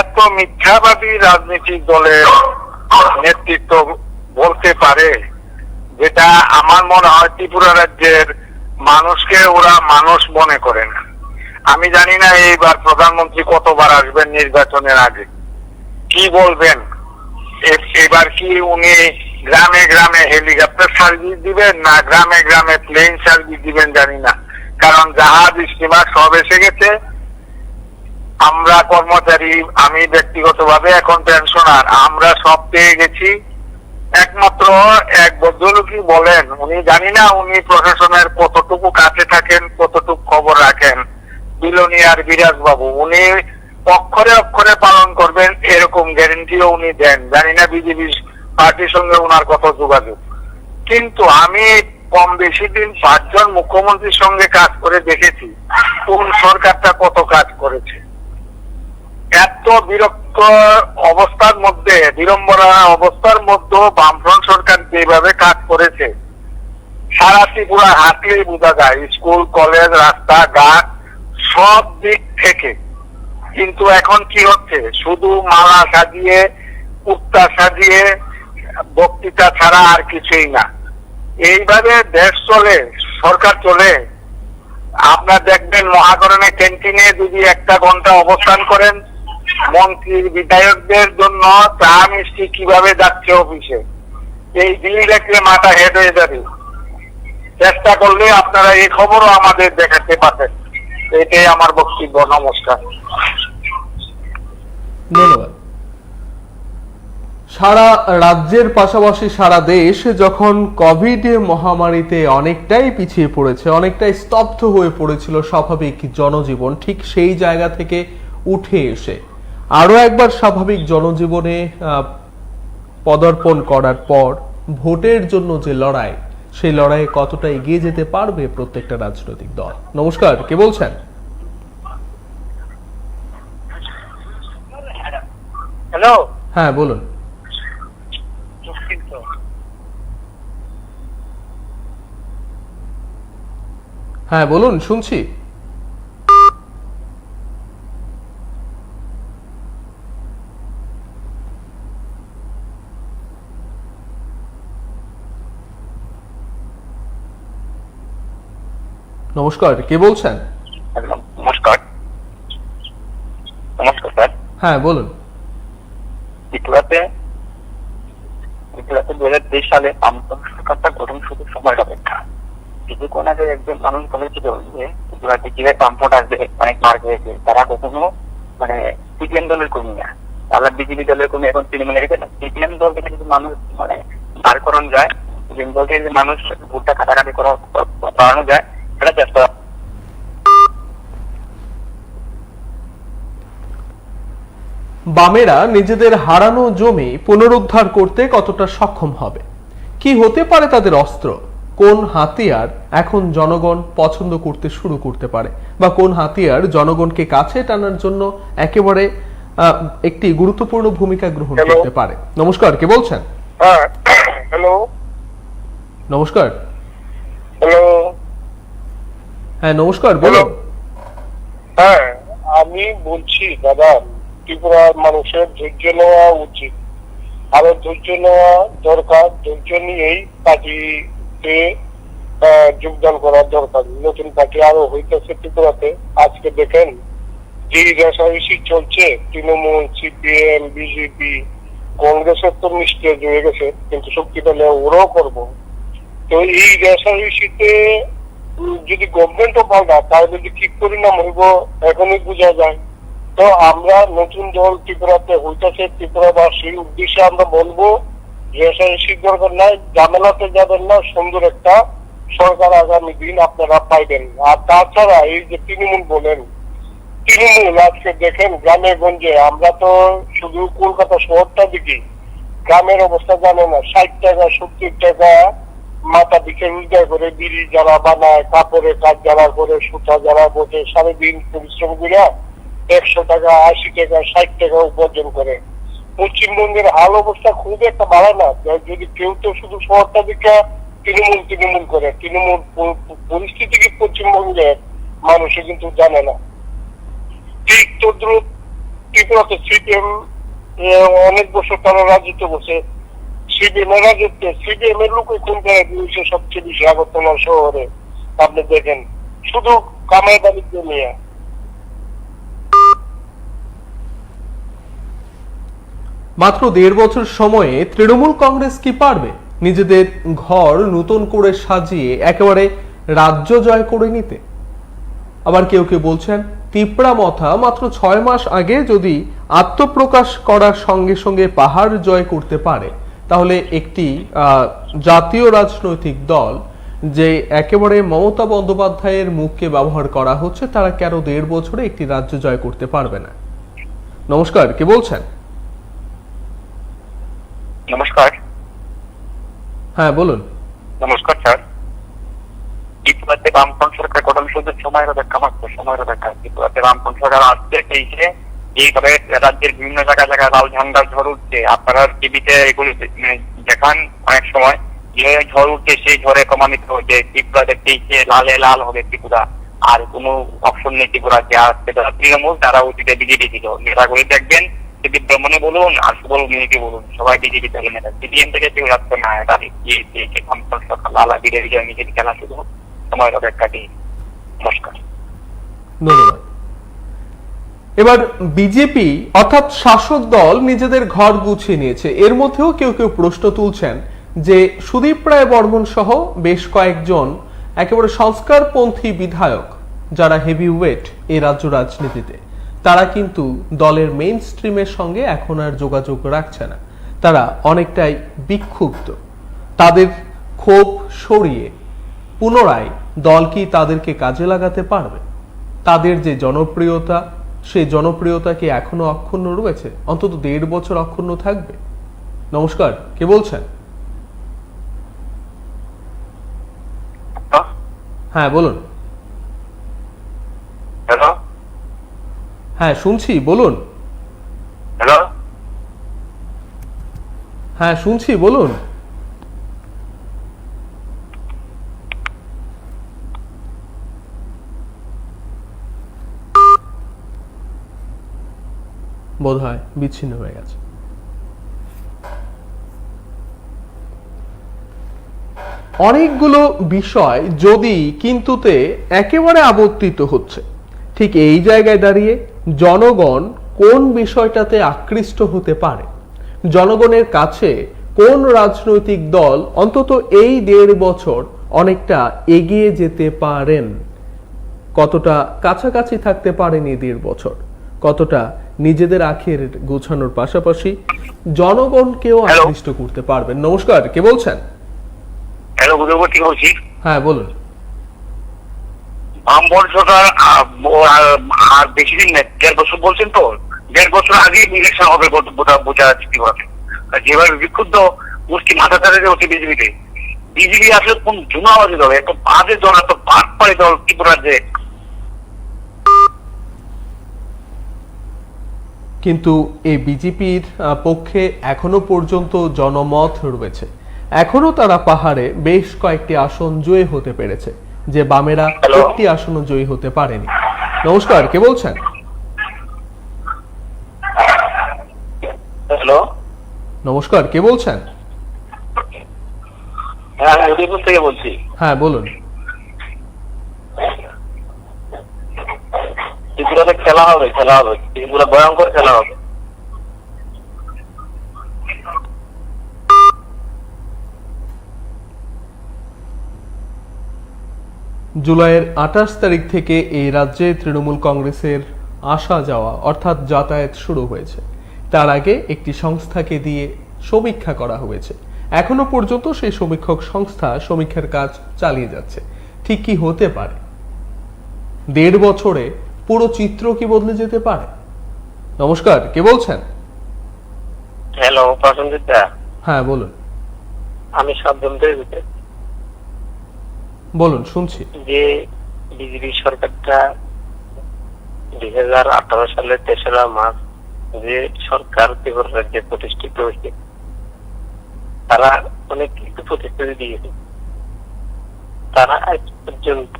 এত মিথ্যাবাদী রাজনৈতিক দলের নেতৃত্ব বলতে পারে, যেটা আমার মনে হয় ত্রিপুরা রাজ্যের মানুষকে ওরা মানুষ মনে করে না। আমি জানি না এইবার প্রধানমন্ত্রী কতবার আসবেন নির্বাচনের আগে, কি বলবেন। এবার কি উনি গ্রামে গ্রামে হেলিকপ্টার সার্ভিস দিবেন না গ্রামে গ্রামে প্লেন সার্ভিস দিবেন জানি না, কারণ জাহাজ স্টিমার সব এসে গেছে। আমরা কর্মচারী, আমি ব্যক্তিগতভাবে এখন পেনশনার, আমরা সব পেয়ে গেছি। একমাত্র এক ভদ্রলোকই বলেন, উনি জানি না উনি প্রশাসনের কতটুকু কাছে থাকেন, কতটুকু খবর রাখেন, বিলোনিয়ার বিরাজ বাবু, উনি অক্ষরে অক্ষরে পালন করবেন এরকম গ্যারেন্টিও উনি দেন। জানি না বিজেপি পার্টির সঙ্গে উনার কত যোগাযোগ, কিন্তু আমি কম বেশি দিন 5 জন মুখ্যমন্ত্রীর সঙ্গে কাজ করে দেখেছি কোন সরকারটা কত কাজ করেছে। এত বিরক্ত অবস্থার মধ্যে, বিড়ম্বনা অবস্থার মধ্যে বামফ্রন্ট সরকার যেভাবে কাজ করেছে, সারা ত্রিপুরা হাঁটলেই বোঝা যায়, স্কুল কলেজ রাস্তাঘাট সব দিক থেকে। কিন্তু এখন কি হচ্ছে, শুধু মালা সাজিয়ে কুত্তা সাজিয়ে বক্তৃতা ছাড়া আর কিছুই না। এইভাবে দেশ চলে, সরকার চলে। আপনার দেখবেন মহাকরণে ক্যান্টিনে যদি 1 ঘন্টা অবস্থান করেন, মন্ত্রীর বিধায়কদের জন্য চা মিষ্টি কিভাবে যাচ্ছে অফিসে, এই দিন দেখলে মাথা হেড হয়ে যাবে। চেষ্টা করলে আপনারা এই খবরও আমাদের দেখাতে পারেন। এটাই আমার বক্তব্য। নমস্কার। ধন্যবাদ। সারা রাজ্যের পাশাপাশি সারা দেশ যখন কোভিড মহামারীতে অনেকটাই পিছিয়ে পড়েছে, অনেকটাই স্তব্ধ হয়ে পড়েছিল স্বাভাবিক জনজীবন, ঠিক সেই জায়গা থেকে উঠে এসে আরো একবার স্বাভাবিক জনজীবনে পদার্পণ করার পর ভোটের জন্য যে লড়াই, সেই লড়াইয়ে কতটা এগিয়ে যেতে পারবে প্রত্যেকটা রাজনৈতিক দল? নমস্কার, কে বলছেন? হ্যালো। হ্যাঁ, বলুন। হ্যাঁ, বলুন, শুনছি। নমস্কার, কে বলছেন? নমস্কার। নমস্কার স্যার। হ্যাঁ, বলুন। ত্রিপুরাতে 2023 সালে বামফ্রন্ট সরকারটা গঠন শুধু সময়ের অপেক্ষা। কিছুক্ষণ আগে একজন মানুষ বলেছিল যে ত্রিপুরাতে কিভাবে বামফ্রন্ট আসবে, অনেক মার হয়েছে, তারা কখনো মানে সিপিএম দলের কর্মী না, তারা বিজেপি দলের কর্মী। এখন তৃণমূলের সিপিএম দল থেকে যদি মানুষ মানে বার করানো যায়, সিপিএম দল থেকে যদি মানুষ ভোটটা কাটাকাটি করানো যায়, সেটা চেষ্টা। বামেরা নিজেদের হারানো জমি পুনরুদ্ধার করতে কতটা সক্ষম হবে? কি হতে পারে তাদের অস্ত্র? কোন হাতিয়ার এখন জনগণ পছন্দ করতে শুরু করতে পারে, বা কোন হাতিয়ার জনগণকে কাছে টানার জন্য একেবারে একটি গুরুত্বপূর্ণ ভূমিকা গ্রহণ করতে পারে? নমস্কার, কে বলছেন? হ্যাঁ, হ্যালো। নমস্কার। হ্যালো। হ্যাঁ, নমস্কার, বলুন। হ্যাঁ, আমি বলছি দাদা, ত্রিপুরার মানুষের ধৈর্য নেওয়া উচিত, আরো ধৈর্য নেওয়া দরকার। ধৈর্য নিয়েই পার্টিতে যোগদান করার দরকার। নতুন পার্টি আরো হইতেছে ত্রিপুরাতে। আজকে দেখেন যে রেশারেশি চলছে, তৃণমূল, সিপিএম, বিজেপি, কংগ্রেসের তো নিষ্ক্রিয় হয়ে গেছে, কিন্তু শক্তি পেলে ওরাও করবো। তো এই রেশারেশিতে যদি গভর্নমেন্টও পাল্টা, তাহলে যদি কি পরিণাম হইব এখনই বোঝা যায়। তো আমরা নতুন দল ত্রিপুরাতে হইতেছে, ত্রিপুরাবাসীর উদ্দেশ্যে আমরা বলবো, রেশারেশির দরকার নাই, ঝামেলাতে যাবেন না, সুন্দর একটা সরকার আগামী দিন আপনারা পাইবেন। আর তাছাড়া এই যে তৃণমূল বলেন, তৃণমূল আজকে দেখেন গ্রামে গঞ্জে, আমরা তো শুধু কলকাতা শহরটা দেখি, গ্রামের অবস্থা জানে না। 60 টাকা 70 টাকা মাথা দিকে রোজগার করে বিড়ি যারা বানায়, কাপড়ের কাজ যারা করে, সুতা যারা বোঝে, সারাদিন পরিশ্রম করে 100 টাকা 80 টাকা 60 টাকা উপার্জন করে। পশ্চিমবঙ্গের হাল অবস্থা খুব একটা ভালো না। যদি কেউ তো শুধু শহরটা দিকে তৃণমূল তৃণমূল করে, তৃণমূল পরিস্থিতি কি পশ্চিমবঙ্গের মানুষে কিন্তু জানে না। ঠিক তদ্রুপ ত্রিপুরাতে সিপিএম অনেক বছর তারা রাজত্ব করছে। সিপিএম এর রাজত্বে সিপিএম এর লোক কোন জায়গায় দিয়েছে সবচেয়ে বেশি আগরতলা শহরে? আপনি দেখেন, শুধু কামাই বাণিজ্য নিয়ে। মাত্র 1.5 বছর সময়ে তৃণমূল কংগ্রেস কি পারবে নিজেদের ঘর নতুন করে সাজিয়ে একেবারে রাজ্য জয় করে নিতে? আবার কেউ কেউ বলছেন তিপ্রা মথা মাত্র 6 মাস আগে যদি আত্মপ্রকাশ করার সঙ্গে সঙ্গে পাহাড় জয় করতে পারে, তাহলে একটি জাতীয় রাজনৈতিক দল যে একেবারে মমতা বন্দ্যোপাধ্যায়ের মুখকে ব্যবহার করা হচ্ছে, তারা কেন 1.5 বছরে একটি রাজ্য জয় করতে পারবে না? নমস্কার, কে বলছেন? নমস্কার। হ্যাঁ বলুন। নমস্কার স্যার। ত্রিপুরাতে বামফ্রন্ট সরকার গঠন শুধু সময়ের অপেক্ষা, মাত্র সময়ের অপেক্ষা। ত্রিপুরাতে বামফ্রন্ট সরকার আসছে, এইভাবে রাজ্যের বিভিন্ন জায়গায় জায়গায় লাল ঝান্ডার ঝড় উঠছে। আপনারা টিভিতে এগুলি দেখান অনেক সময়, যে ঝড় উঠছে সেই ঝড়ে প্রমাণিত হচ্ছে ত্রিপুরা দেখতে লালে লাল হবে ত্রিপুরা, আর কোনো অপশন নেই ত্রিপুরা। যারা তৃণমূল তারা অতীতে বিজেপি ছিল, নেতাগুলি দেখবেন যদি ব্রহ্মণে বলুন আর সুবল মিনিকে বলুন, সবাই বিজেপি দলের নেতা। সিপিএম থেকে কেউ রাখতে না, সরকার লালা বিজেপি বিজয় নিজের খেলা শুধু সময়ের অপেক্ষা দিয়ে। নমস্কার, ধন্যবাদ। এবার বিজেপি অর্থাৎ শাসক দল নিজেদের ঘর গুছিয়ে নিয়েছে। এর মধ্যেও কেউ কেউ প্রশ্ন তুলছেন যে সুদীপ রায় বর্মন সহ বেশ কয়েকজন একেবারে সংস্কারপন্থী বিধায়ক যারা হেভি ওয়েট এই রাজ্য রাজনীতিতে, তারা কিন্তু দলের মেইন স্ট্রিমের সঙ্গে এখন আর যোগাযোগ রাখছে না। তারা অনেকটাই বিক্ষুব্ধ। তাদের ক্ষোভ সরিয়ে পুনরায় দল কি তাদেরকে কাজে লাগাতে পারবে? তাদের যে জনপ্রিয়তা, সেই জনপ্রিয়তা কি এখনো অক্ষুণ্ণ রয়েছে? অন্তত 1.5 বছর অক্ষুণ্ণ থাকবে? নমস্কার, কে বলছেন? হ্যাঁ বলুন। হ্যালো। হ্যাঁ শুনছি, বলুন। হ্যালো। হ্যাঁ শুনছি, বলুন। বোধহয় বিচ্ছিন্ন হয়ে গেছে। অনেকগুলো বিষয় যদি কিন্তুতে একেবারে আবর্তিত হচ্ছে, ঠিক এই জায়গায় দাঁড়িয়ে জনগণ কোন বিষয়টাতে আকৃষ্ট হতে পারে? জনগণের কাছে কোন রাজনৈতিক দল অন্তত এই 1.5 বছর অনেকটা এগিয়ে যেতে পারেন? কতটা কাছাকাছি থাকতে পারেন এই 1.5 বছর? কতটা নিজেদের আখের গোছানোর পাশাপাশি জনগণকেও আকৃষ্ট করতে পারবেন? নমস্কার, কে বলছেন? হ্যালো, গুরুবতী বলছি। হ্যাঁ বলুন। বামফ্রন্ট সরকার আর বেশি দিন নেই, 1.5 বছর বলছেন তো, 1.5 বছর আগে ইলেকশন হবে বোঝা যাচ্ছে ত্রিপুরাতে। যেভাবে বিক্ষুব্ধ গোষ্ঠী মাথা চাড়ে হচ্ছে বিজেপিতে, বিজেপি আসলে কোন জুনাবাজি দল, এত বাজে দল, এত বাটপাড়ি দল ত্রিপুরার যে। কিন্তু এই বিজেপির পক্ষে এখনো পর্যন্ত জনমত রয়েছে। এখনো তারা পাহাড়ে বেশ কয়েকটি আসন জয়ী হতে পেরেছে, যে বামেরা একটি আসনও জয়ী হতে পারেনি। নমস্কার, কে বলছেন? হ্যালো, নমস্কার, কে বলছেন? হ্যাঁ উদয়পুর থেকে বলছি। হ্যাঁ বলুন। ত্রিপুরাতে খেলা হবে, ত্রিপুরা ভয়ঙ্কর খেলা হবে। জুলাইয়ের 28 তারিখ থেকে এই রাজ্যে তৃণমূল কংগ্রেসের আসা যাওয়া অর্থাৎ যাতায়াত শুরু হয়েছে। তার আগে একটি সংস্থাকে দিয়ে সমীক্ষা করা হয়েছে। এখনো পর্যন্ত সেই সমীক্ষক সংস্থা সমীক্ষার কাজ চালিয়ে যাচ্ছে। ঠিক কি হতে পারে? 1.5 বছরে পুরো চিত্র কি বদলে যেতে পারে? নমস্কার, কে বলছেন? হ্যালো, প্রসেনজিৎ দা। হ্যাঁ বলুন। আমি সাবধান বলুন, শুনছি। যে বিজেপি সরকারটা 2018 সালের 3রা মার্চ যে সরকার ত্রিপুরা রাজ্যে প্রতিষ্ঠিত হয়েছে, তারা অনেক কিছু প্রতিশ্রুতি দিয়েছে। তারা আজ পর্যন্ত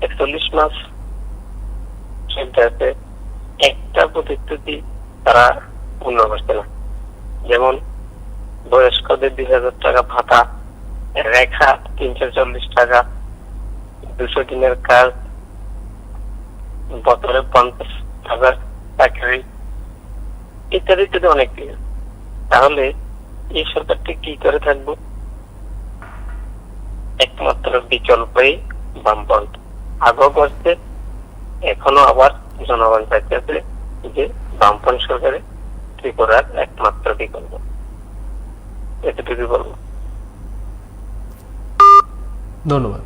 41 মাস চলতে একটা প্রতিশ্রুতি তারা পূর্ণ করছে না। যেমন বয়স্কদের 2000 টাকা ভাতা, রেখা 340 টাকা, 200 দিনের কাজ, বছরে 50,000 চাকরি ইত্যাদি ইত্যাদি অনেক কিছু। তাহলে এই সরকারটি কি করে থাকবো? একমাত্র বিকল্পই বামপন্থ। আগেও করছে, এখনো আবার জনগণ চাইতেছে যে বামপন্থ সরকারে ত্রিপুরার একমাত্র বিকল্প। এতটুকু বলবো। ধন্যবাদ।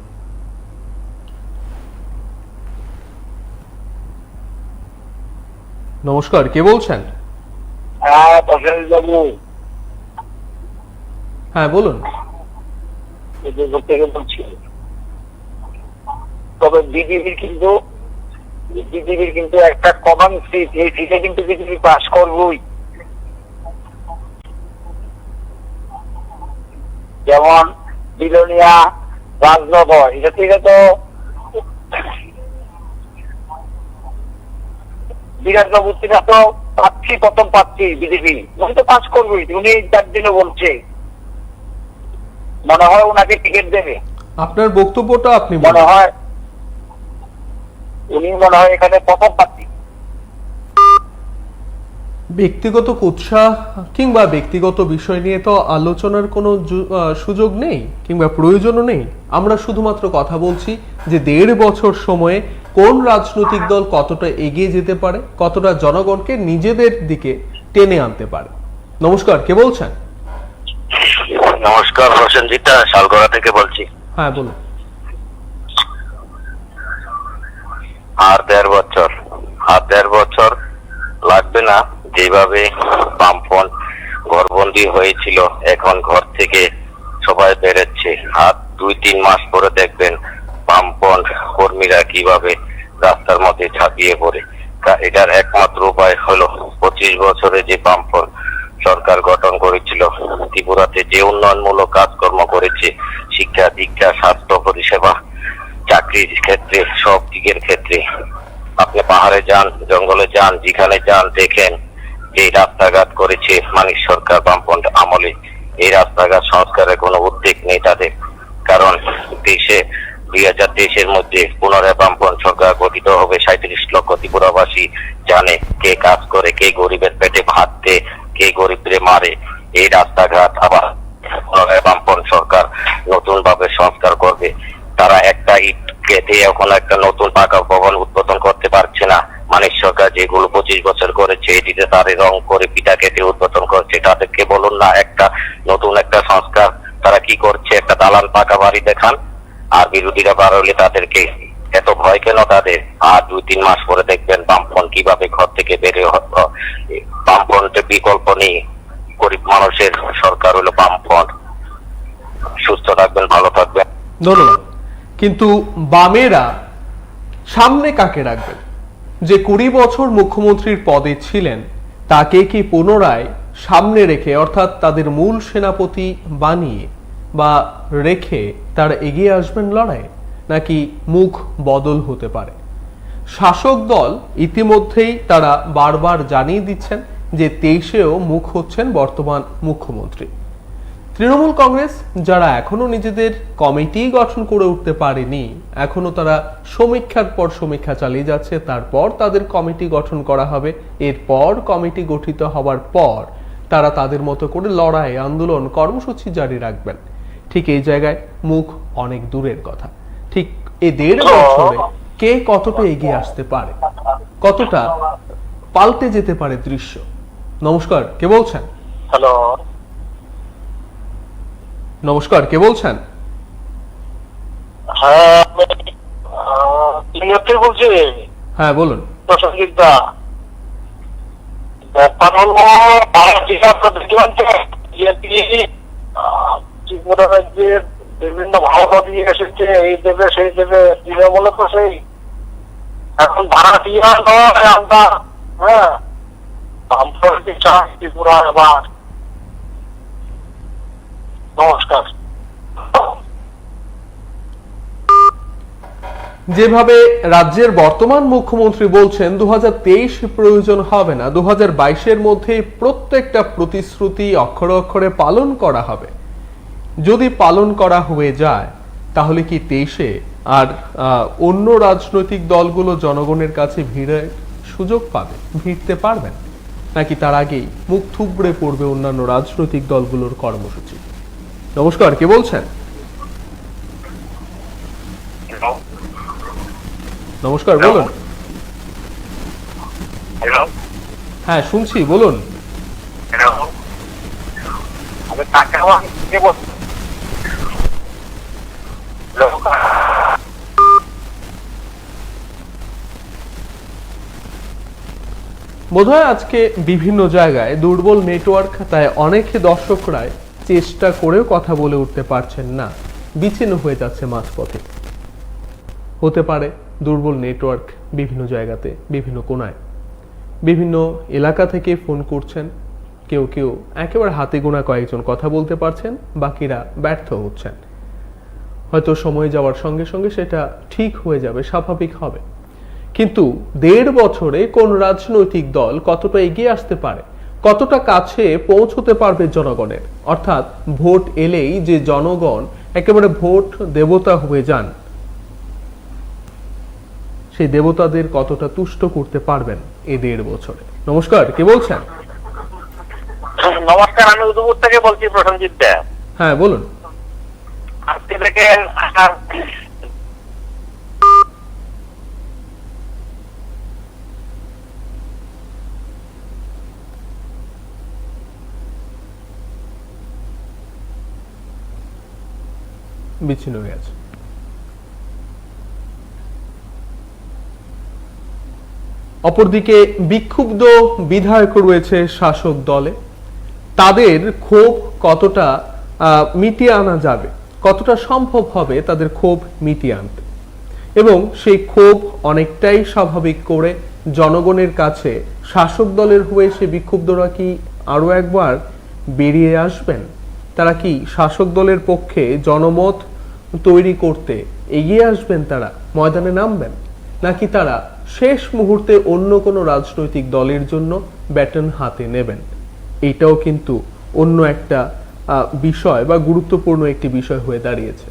নমস্কার, কে বলছেন? হ্যাঁ, প্রসেনজিৎ বাবু, হ্যাঁ বলুন। থেকে বলছি। তবে বিজেপির কিন্তু একটা কমন সিট, এই সিটে কিন্তু বিজেপি পাস করবই। যেমন বিলোনিয়া, রাজনগর, এটা থেকে তো বিরাটবাবুর থেকে তো প্রথম পাচ্ছি বিজেপি, উনি তো পাস করবই। উনি তার জন্য বলছে, মনে হয় ওনাকে টিকিট দেবে। আপনার বক্তব্যটা আপনি মনে বলুন। হয় উনি এখানে প্রথম প্রার্থী। ব্যক্তিগত কুৎসা কিংবা ব্যক্তিগত বিষয় নিয়ে তো আলোচনার কোনো সুযোগ নেই কিংবা প্রয়োজনও নেই। আমরা শুধুমাত্র কথা বলছি যে 1.5 বছর সময়ে কোন রাজনৈতিক দল কতটা এগিয়ে যেতে পারে, কতটা জনগণকে নিজেদের দিকে টেনে আনতে পারে। নমস্কার, কে বলছেন? নমস্কার, প্রসেনজিৎ শালগড়া থেকে বলছি। হ্যাঁ বলুন। আর 1.5 বছর লাগবে না। যেভাবে বামফ্রন্ট ঘরবন্দি হয়েছিল, এখন ঘর থেকে সবাই বেরোচ্ছে। আর 2-3 মাস পরে দেখবেন বামফ্রন্ট কর্মীরা কিভাবে রাস্তার মধ্যে ঝাঁপিয়ে পড়ে। এটার একমাত্র উপায় হলো 25 বছরে যে বামফ্রন্ট সরকার গঠন করেছিল, ত্রিপুরাতে যে উন্নয়নমূলক কাজকর্ম করেছে, শিক্ষা, দীক্ষা, স্বাস্থ্য পরিষেবা, চাকরির ক্ষেত্রে, সব দিকের ক্ষেত্রে। আপনি পাহাড়ে যান, জঙ্গলে যান, যেখানে যান দেখেন যে রাস্তাঘাট করেছে মানিক সরকার বামফ্রন্ট আমলে। এই রাস্তাঘাট সংস্কারের কোনো উদ্যোগ নেই তাদের। কারণ 2023-এর মধ্যে পুনরায় বামফ্রন্ট সরকার গঠিত হবে। 37 লক্ষ ত্রিপুরাবাসী জানে কে কাজ করে, কে গরিবের পেটে ভাত দেয়, কে গরিবরে মারে। এই রাস্তাঘাট আবার পুনরায় বামফ্রন্ট সরকার নতুন ভাবে সংস্কার করবে। তারা একটা ইট কেটে এখন একটা নতুন পাকা ভবন উদ্বোধন করতে পারছে না। মানিক সরকার যেগুলো 25 বছর করেছে, এটিতে তারে রং করে পিঠা কেটে উদ্বোধন করছে। তাদেরকে বলুন না একটা নতুন একটা সংস্কার তারা কি করছে, একটা দালান পাকা বাড়ি দেখান। আর বিরোধীরা বার হলে তাদেরকে এত ভয় কেন তাদের? আর 2-3 মাস পরে দেখবেন বামফ্রন্ট কিভাবে ঘর থেকে বেরিয়ে। বামফ্রন্টের বিকল্প নেই, গরিব মানুষের সরকার হলো বামফ্রন্ট। সুস্থ থাকবেন, ভালো থাকবেন। ধন্যবাদ। কিন্তু বামেরা সামনে কাকে রাখবেন? যে 20 বছর মুখ্যমন্ত্রীর পদে ছিলেন তাকে কি পুনরায় সামনে রেখে, অর্থাৎ তাদের মূল সেনাপতি বানিয়ে বা রেখে তারা এগিয়ে আসবেন লড়াইয়ে, নাকি মুখ বদল হতে পারে? শাসক দল ইতিমধ্যেই তারা বারবার জানিয়ে দিচ্ছেন যে 23-এও মুখ হচ্ছেন বর্তমান মুখ্যমন্ত্রী। তৃণমূল কংগ্রেস যারা এখনো নিজেদের কমিটি গঠন করে উঠতে পারেনি, এখনো তারা সমীক্ষার পর সমীক্ষা চালিয়ে যাচ্ছে। তারপর তাদের কমিটি গঠন করা হবে। এরপর কমিটি গঠিত হওয়ার পর তারা তাদের মতো করে লড়াই, আন্দোলন, কর্মসূচি জারি রাখবেন। ঠিক এই জায়গায় মুখ অনেক দূরের কথা। ঠিক এই 1.5 বছরে কে কতটা এগিয়ে আসতে পারে, কতটা পাল্টে যেতে পারে দৃশ্য। নমস্কার, কে বলছেন? হ্যালো, নমস্কার, কে বলছেন? হ্যাঁ, বলছি। হ্যাঁ বলুন। প্রসঙ্গিক দা, ব্যাপার হলো আপনারা দেখলাম যে বিএনপি ত্রিপুরা রাজ্যের বিভিন্ন ভাড়া দিয়ে এসেছে, এই দেবে সেই দেবে, তৃণমূলে তো সেই এখন ভাড়া দিয়ে নয় আমরা, হ্যাঁ বামফ্রন্টে চাই ত্রিপুরা এবার। নমস্কার। যেভাবে রাজ্যের বর্তমান মুখ্যমন্ত্রী বলছেন 2023 প্রয়োজন হবে না, 2022-এর মধ্যে প্রত্যেকটা প্রতিশ্রুতি অক্ষরে অক্ষরে পালন করা হবে। যদি পালন করা হয়ে যায় তাহলে কি 23-এ আর অন্য রাজনৈতিক দলগুলো জনগণের কাছে ভিড়ে সুযোগ পাবে, ভিড়তে পারবেন, নাকি তার আগেই মুখ থুবড়ে পড়বে অন্যান্য রাজনৈতিক দলগুলোর কর্মসূচি? নমস্কার, কে বলছেন? নমস্কার, বলুন। হ্যালো, হ্যাঁ শুনছি, বলুন। হ্যালো, আমি টাকা কে বলছি? বোধহয় আজকে বিভিন্ন জায়গায় দুর্বল নেটওয়ার্ক, তাই অনেক দর্শকরাই চেষ্টা করেও কথা বলে উঠতে পারছেন না, বিচ্ছিন্ন হয়ে যাচ্ছে মাঝপথে। হতে পারে দুর্বল নেটওয়ার্ক বিভিন্ন জায়গাতে, বিভিন্ন কোণায়, বিভিন্ন এলাকা থেকে ফোন করছেন। কেউ কেউ একেবারে হাতে গোনা কয়েকজন কথা বলতে পারছেন, বাকিরা ব্যর্থ হচ্ছেন। হয়তো সময় যাওয়ার সঙ্গে সঙ্গে সেটা ঠিক হয়ে যাবে, স্বাভাবিক হবে। কিন্তু 1.5 বছরে কোন রাজনৈতিক দল কতটা এগিয়ে আসতে পারে, কতটা কাছে পৌঁছতে পারবে জনগণের, অর্থাৎ ভোট এলেই যে জনগণ একেবারে ভোট দেবতা হয়ে যান, সেই দেবতাদের কতটা তুষ্ট করতে পারবেন এই 1.5 বছরে? নমস্কার, কে বলছেন? নমস্কার, আমি উদয়পুর থেকে বলছি, প্রসেনজিৎ দা। হ্যাঁ বলুন। আজকে থেকে বিচ্ছিন্ন হয়ে গেছে। অপরদিকে বিক্ষুব্ধ বিধায়ক রয়েছে শাসক দলে, তাদের ক্ষোভ কতটা মিটিয়ে আনা যাবে, কতটা সম্ভব হবে তাদের ক্ষোভ মিটিয়ে আনতে, এবং সেই ক্ষোভ অনেকটাই স্বাভাবিক করে জনগণের কাছে শাসক দলের হয়ে সে বিক্ষুব্ধরা কি আরো একবার বেরিয়ে আসবেন? তারা কি শাসক দলের পক্ষে জনমত তৈরি করতে এগিয়ে আসবেন, তারা ময়দানে নামবেন, নাকি তারা শেষ মুহূর্তে অন্য কোনো রাজনৈতিক দলের জন্য ব্যাটন হাতে নেবেন? এটাও কিন্তু অন্য একটা বিষয় বা গুরুত্বপূর্ণ একটি বিষয় হয়ে দাঁড়িয়েছে।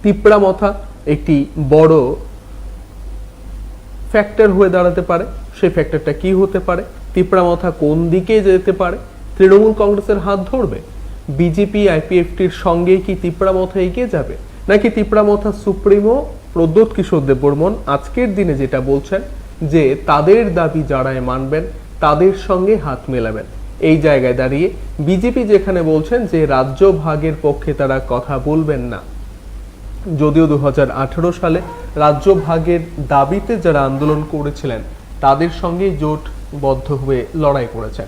তিপ্রামথা একটি বড় ফ্যাক্টর হয়ে দাঁড়াতে পারে। সেই ফ্যাক্টরটা কি হতে পারে? তিপ্রামথা কোন দিকে যেতে পারে? তৃণমূল কংগ্রেসের হাত ধরবে? বিজেপি আইপিএফটির সঙ্গে কি তিপ্রামথা এগিয়ে যাবে, নাকি তিপ্রামথা সুপ্রিমো প্রদ্যোৎ কিশোর দেববর্মন আজকের দিনে যেটা বলছেন যে তাদের দাবি যারাই মানবেন তাদের সঙ্গে হাত মেলাবেন? এই জায়গায় দাঁড়িয়ে বিজেপি যেখানে বলছেন যে রাজ্য ভাগের পক্ষে তারা কথা বলবেন না, যদিও 2018 সালে রাজ্য ভাগের দাবিতে যারা আন্দোলন করেছিলেন তাদের সঙ্গে জোটবদ্ধ হয়ে লড়াই করেছেন,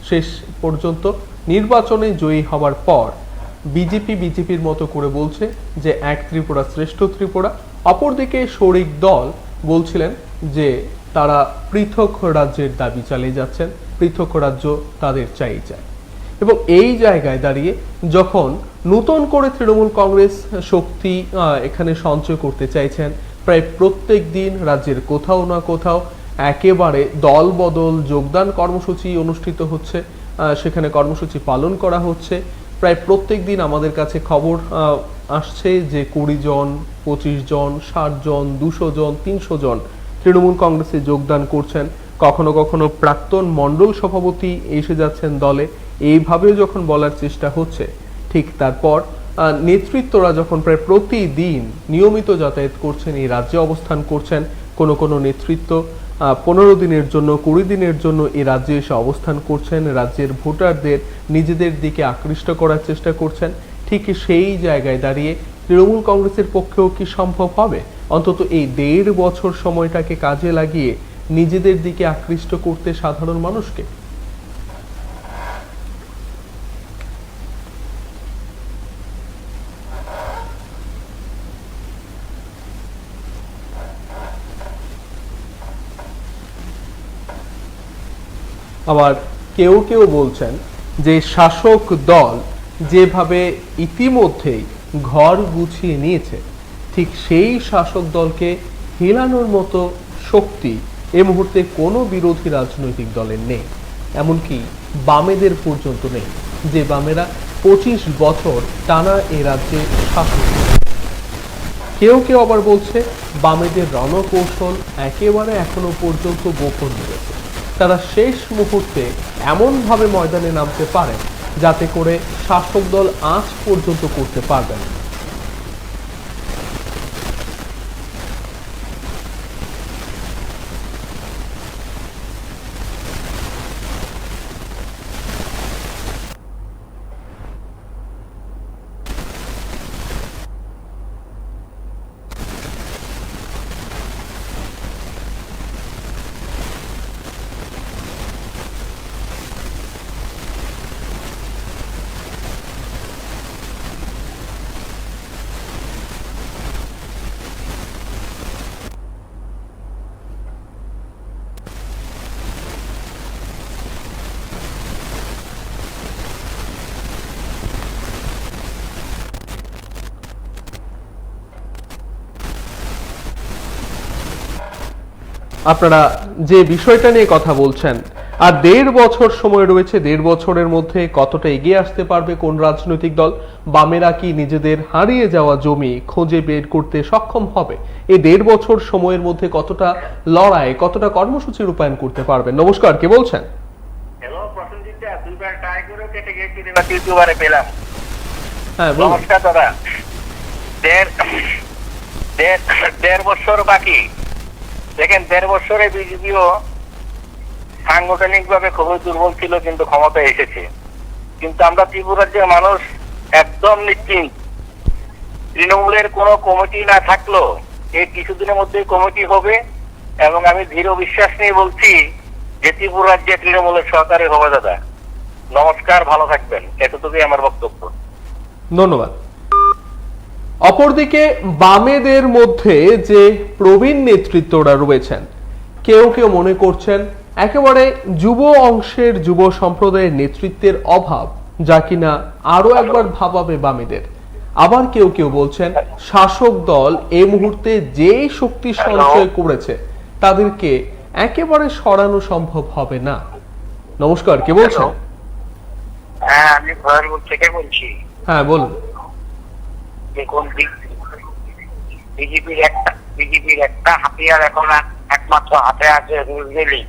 শেষ পর্যন্ত নির্বাচনে জয়ী হওয়ার পর বিজেপির মতো করে বলছে যে এক ত্রিপুরা শ্রেষ্ঠ ত্রিপুরা। অপরদিকে শরিক দল বলছিলেন যে তারা পৃথক রাজ্যের দাবি চালিয়ে যাচ্ছেন, পৃথক রাজ্য তাদের চাই। এবং এই জায়গায় দাঁড়িয়ে যখন নতুন করে তৃণমূল কংগ্রেস শক্তি এখানে সঞ্চয় করতে চাইছেন, প্রায় প্রত্যেক দিন রাজ্যের কোথাও না কোথাও একেবারে দল বদল যোগদান কর্মসূচি অনুষ্ঠিত হচ্ছে, সেখানে কর্মসূচি পালন করা হচ্ছে। প্রায় প্রত্যেক দিন আমাদের কাছে খবর আসছে যে 20 জন, 25 জন, 60 জন, 200 জন, 300 জন তৃণমূল কংগ্রেসে যোগদান করছেন। কখনো কখনো প্রাক্তন মণ্ডল সভাপতি এসে যাচ্ছেন দলে। এইভাবেও যখন বলার চেষ্টা হচ্ছে, ঠিক তারপর নেতৃত্বরা যখন প্রায় প্রতিদিন নিয়মিত যাতায়াত করছেন, এই রাজ্যে অবস্থান করছেন, কোনো নেতৃত্ব 15 দিনের জন্য, 20 দিনের জন্য এই রাজ্যে এসে অবস্থান করছেন, রাজ্যের ভোটারদের নিজেদের দিকে আকৃষ্ট করার চেষ্টা করছেন, ঠিক সেই জায়গায় দাঁড়িয়ে তৃণমূল কংগ্রেসের পক্ষেও কি সম্ভব হবে? অন্তত এই 1.5 বছর সময়টাকে কাজে লাগিয়ে নিজেদের দিকে আকৃষ্ট করতে সাধারণ মানুষকে? আবার কেউ কেউ বলছেন যে শাসক দল যেভাবে ইতিমধ্যেই ঘর গুছিয়ে নিয়েছে, ঠিক সেই শাসক দলকে হেলানোর মতো শক্তি এই মুহূর্তে কোনো বিরোধী রাজনৈতিক দলের নেই, এমনকি বামেদের পর্যন্ত নেই, যে বামেরা 25 বছর টানা এ রাজ্যে শাসন করে। কেউ কেউ আবার বলছে বামেদের রণকৌশল একেবারে এখনো পর্যন্ত গোপন রয়েছে। তারা শেষ মুহূর্তে এমনভাবে ময়দানে নামতে পারে যাতে করে শাসক দল আজ পর্যন্ত করতে পারবে না। আপনারা যে বিষয়টা নিয়ে কথা বলছেন, আর 1.5 বছর সময় রয়েছে, 1.5 বছরের মধ্যে কতটা এগিয়ে আসতে পারবে কোন রাজনৈতিক দল? বামেরা কি নিজেদের হারিয়ে যাওয়া জমি খুঁজে বের করতে সক্ষম হবে? এই 1.5 বছর সময়ের মধ্যে কতটা লড়াই, কতটা কর্মসূচি রূপায়ণ করতে পারবেন? নমস্কার, কে বলছেন? হ্যালো, প্রসেনজিৎ, দুইবার ট্রাই করে কেটে গেছি, এবার তৃতীয়বারে পেলাম। হ্যাঁ, বলুন। নমস্কার দাদা। 1.5 বছর বাকি। দেখেন, 1.5 বছরে বিজেপিও সাংগঠনিক ভাবে খুবই দুর্বল ছিল, কিন্তু ক্ষমতায় এসেছে। কিন্তু আমরা ত্রিপুরার মানুষ একদম নিশ্চিন্ত। তৃণমূলের কোনো কমিটি না থাকলেও এই কিছুদিনের মধ্যে কমিটি হবে, এবং আমি দৃঢ় বিশ্বাস নিয়ে বলছি যে ত্রিপুরা রাজ্যে তৃণমূলের সরকারে হবে। দাদা নমস্কার, ভালো থাকবেন। এতটুকুই আমার বক্তব্য। ধন্যবাদ। অপরদিকে বামেদের মধ্যে যে প্রবীণ নেতৃত্বরা রয়েছেন, কেউ কেউ মনে করছেন একেবারে যুব অংশের, যুব সম্প্রদায়ের নেতৃত্বের অভাব, যা কিনা আরো একবার ভাবাবে বামেদের। আবার কেউ কেউ বলছেন শাসক দল এই মুহূর্তে যে শক্তি সঞ্চয় করেছে তাদেরকে একেবারে সরানো সম্ভব হবে না। নমস্কার, কে বলছেন? হ্যাঁ, আমি ভয়ারপুর থেকে বলছি। হ্যাঁ, বলুন। দেখুন, বিজেপির একটা হাতিয়ার এখন একমাত্র হাতে আছে, রুজভেলি।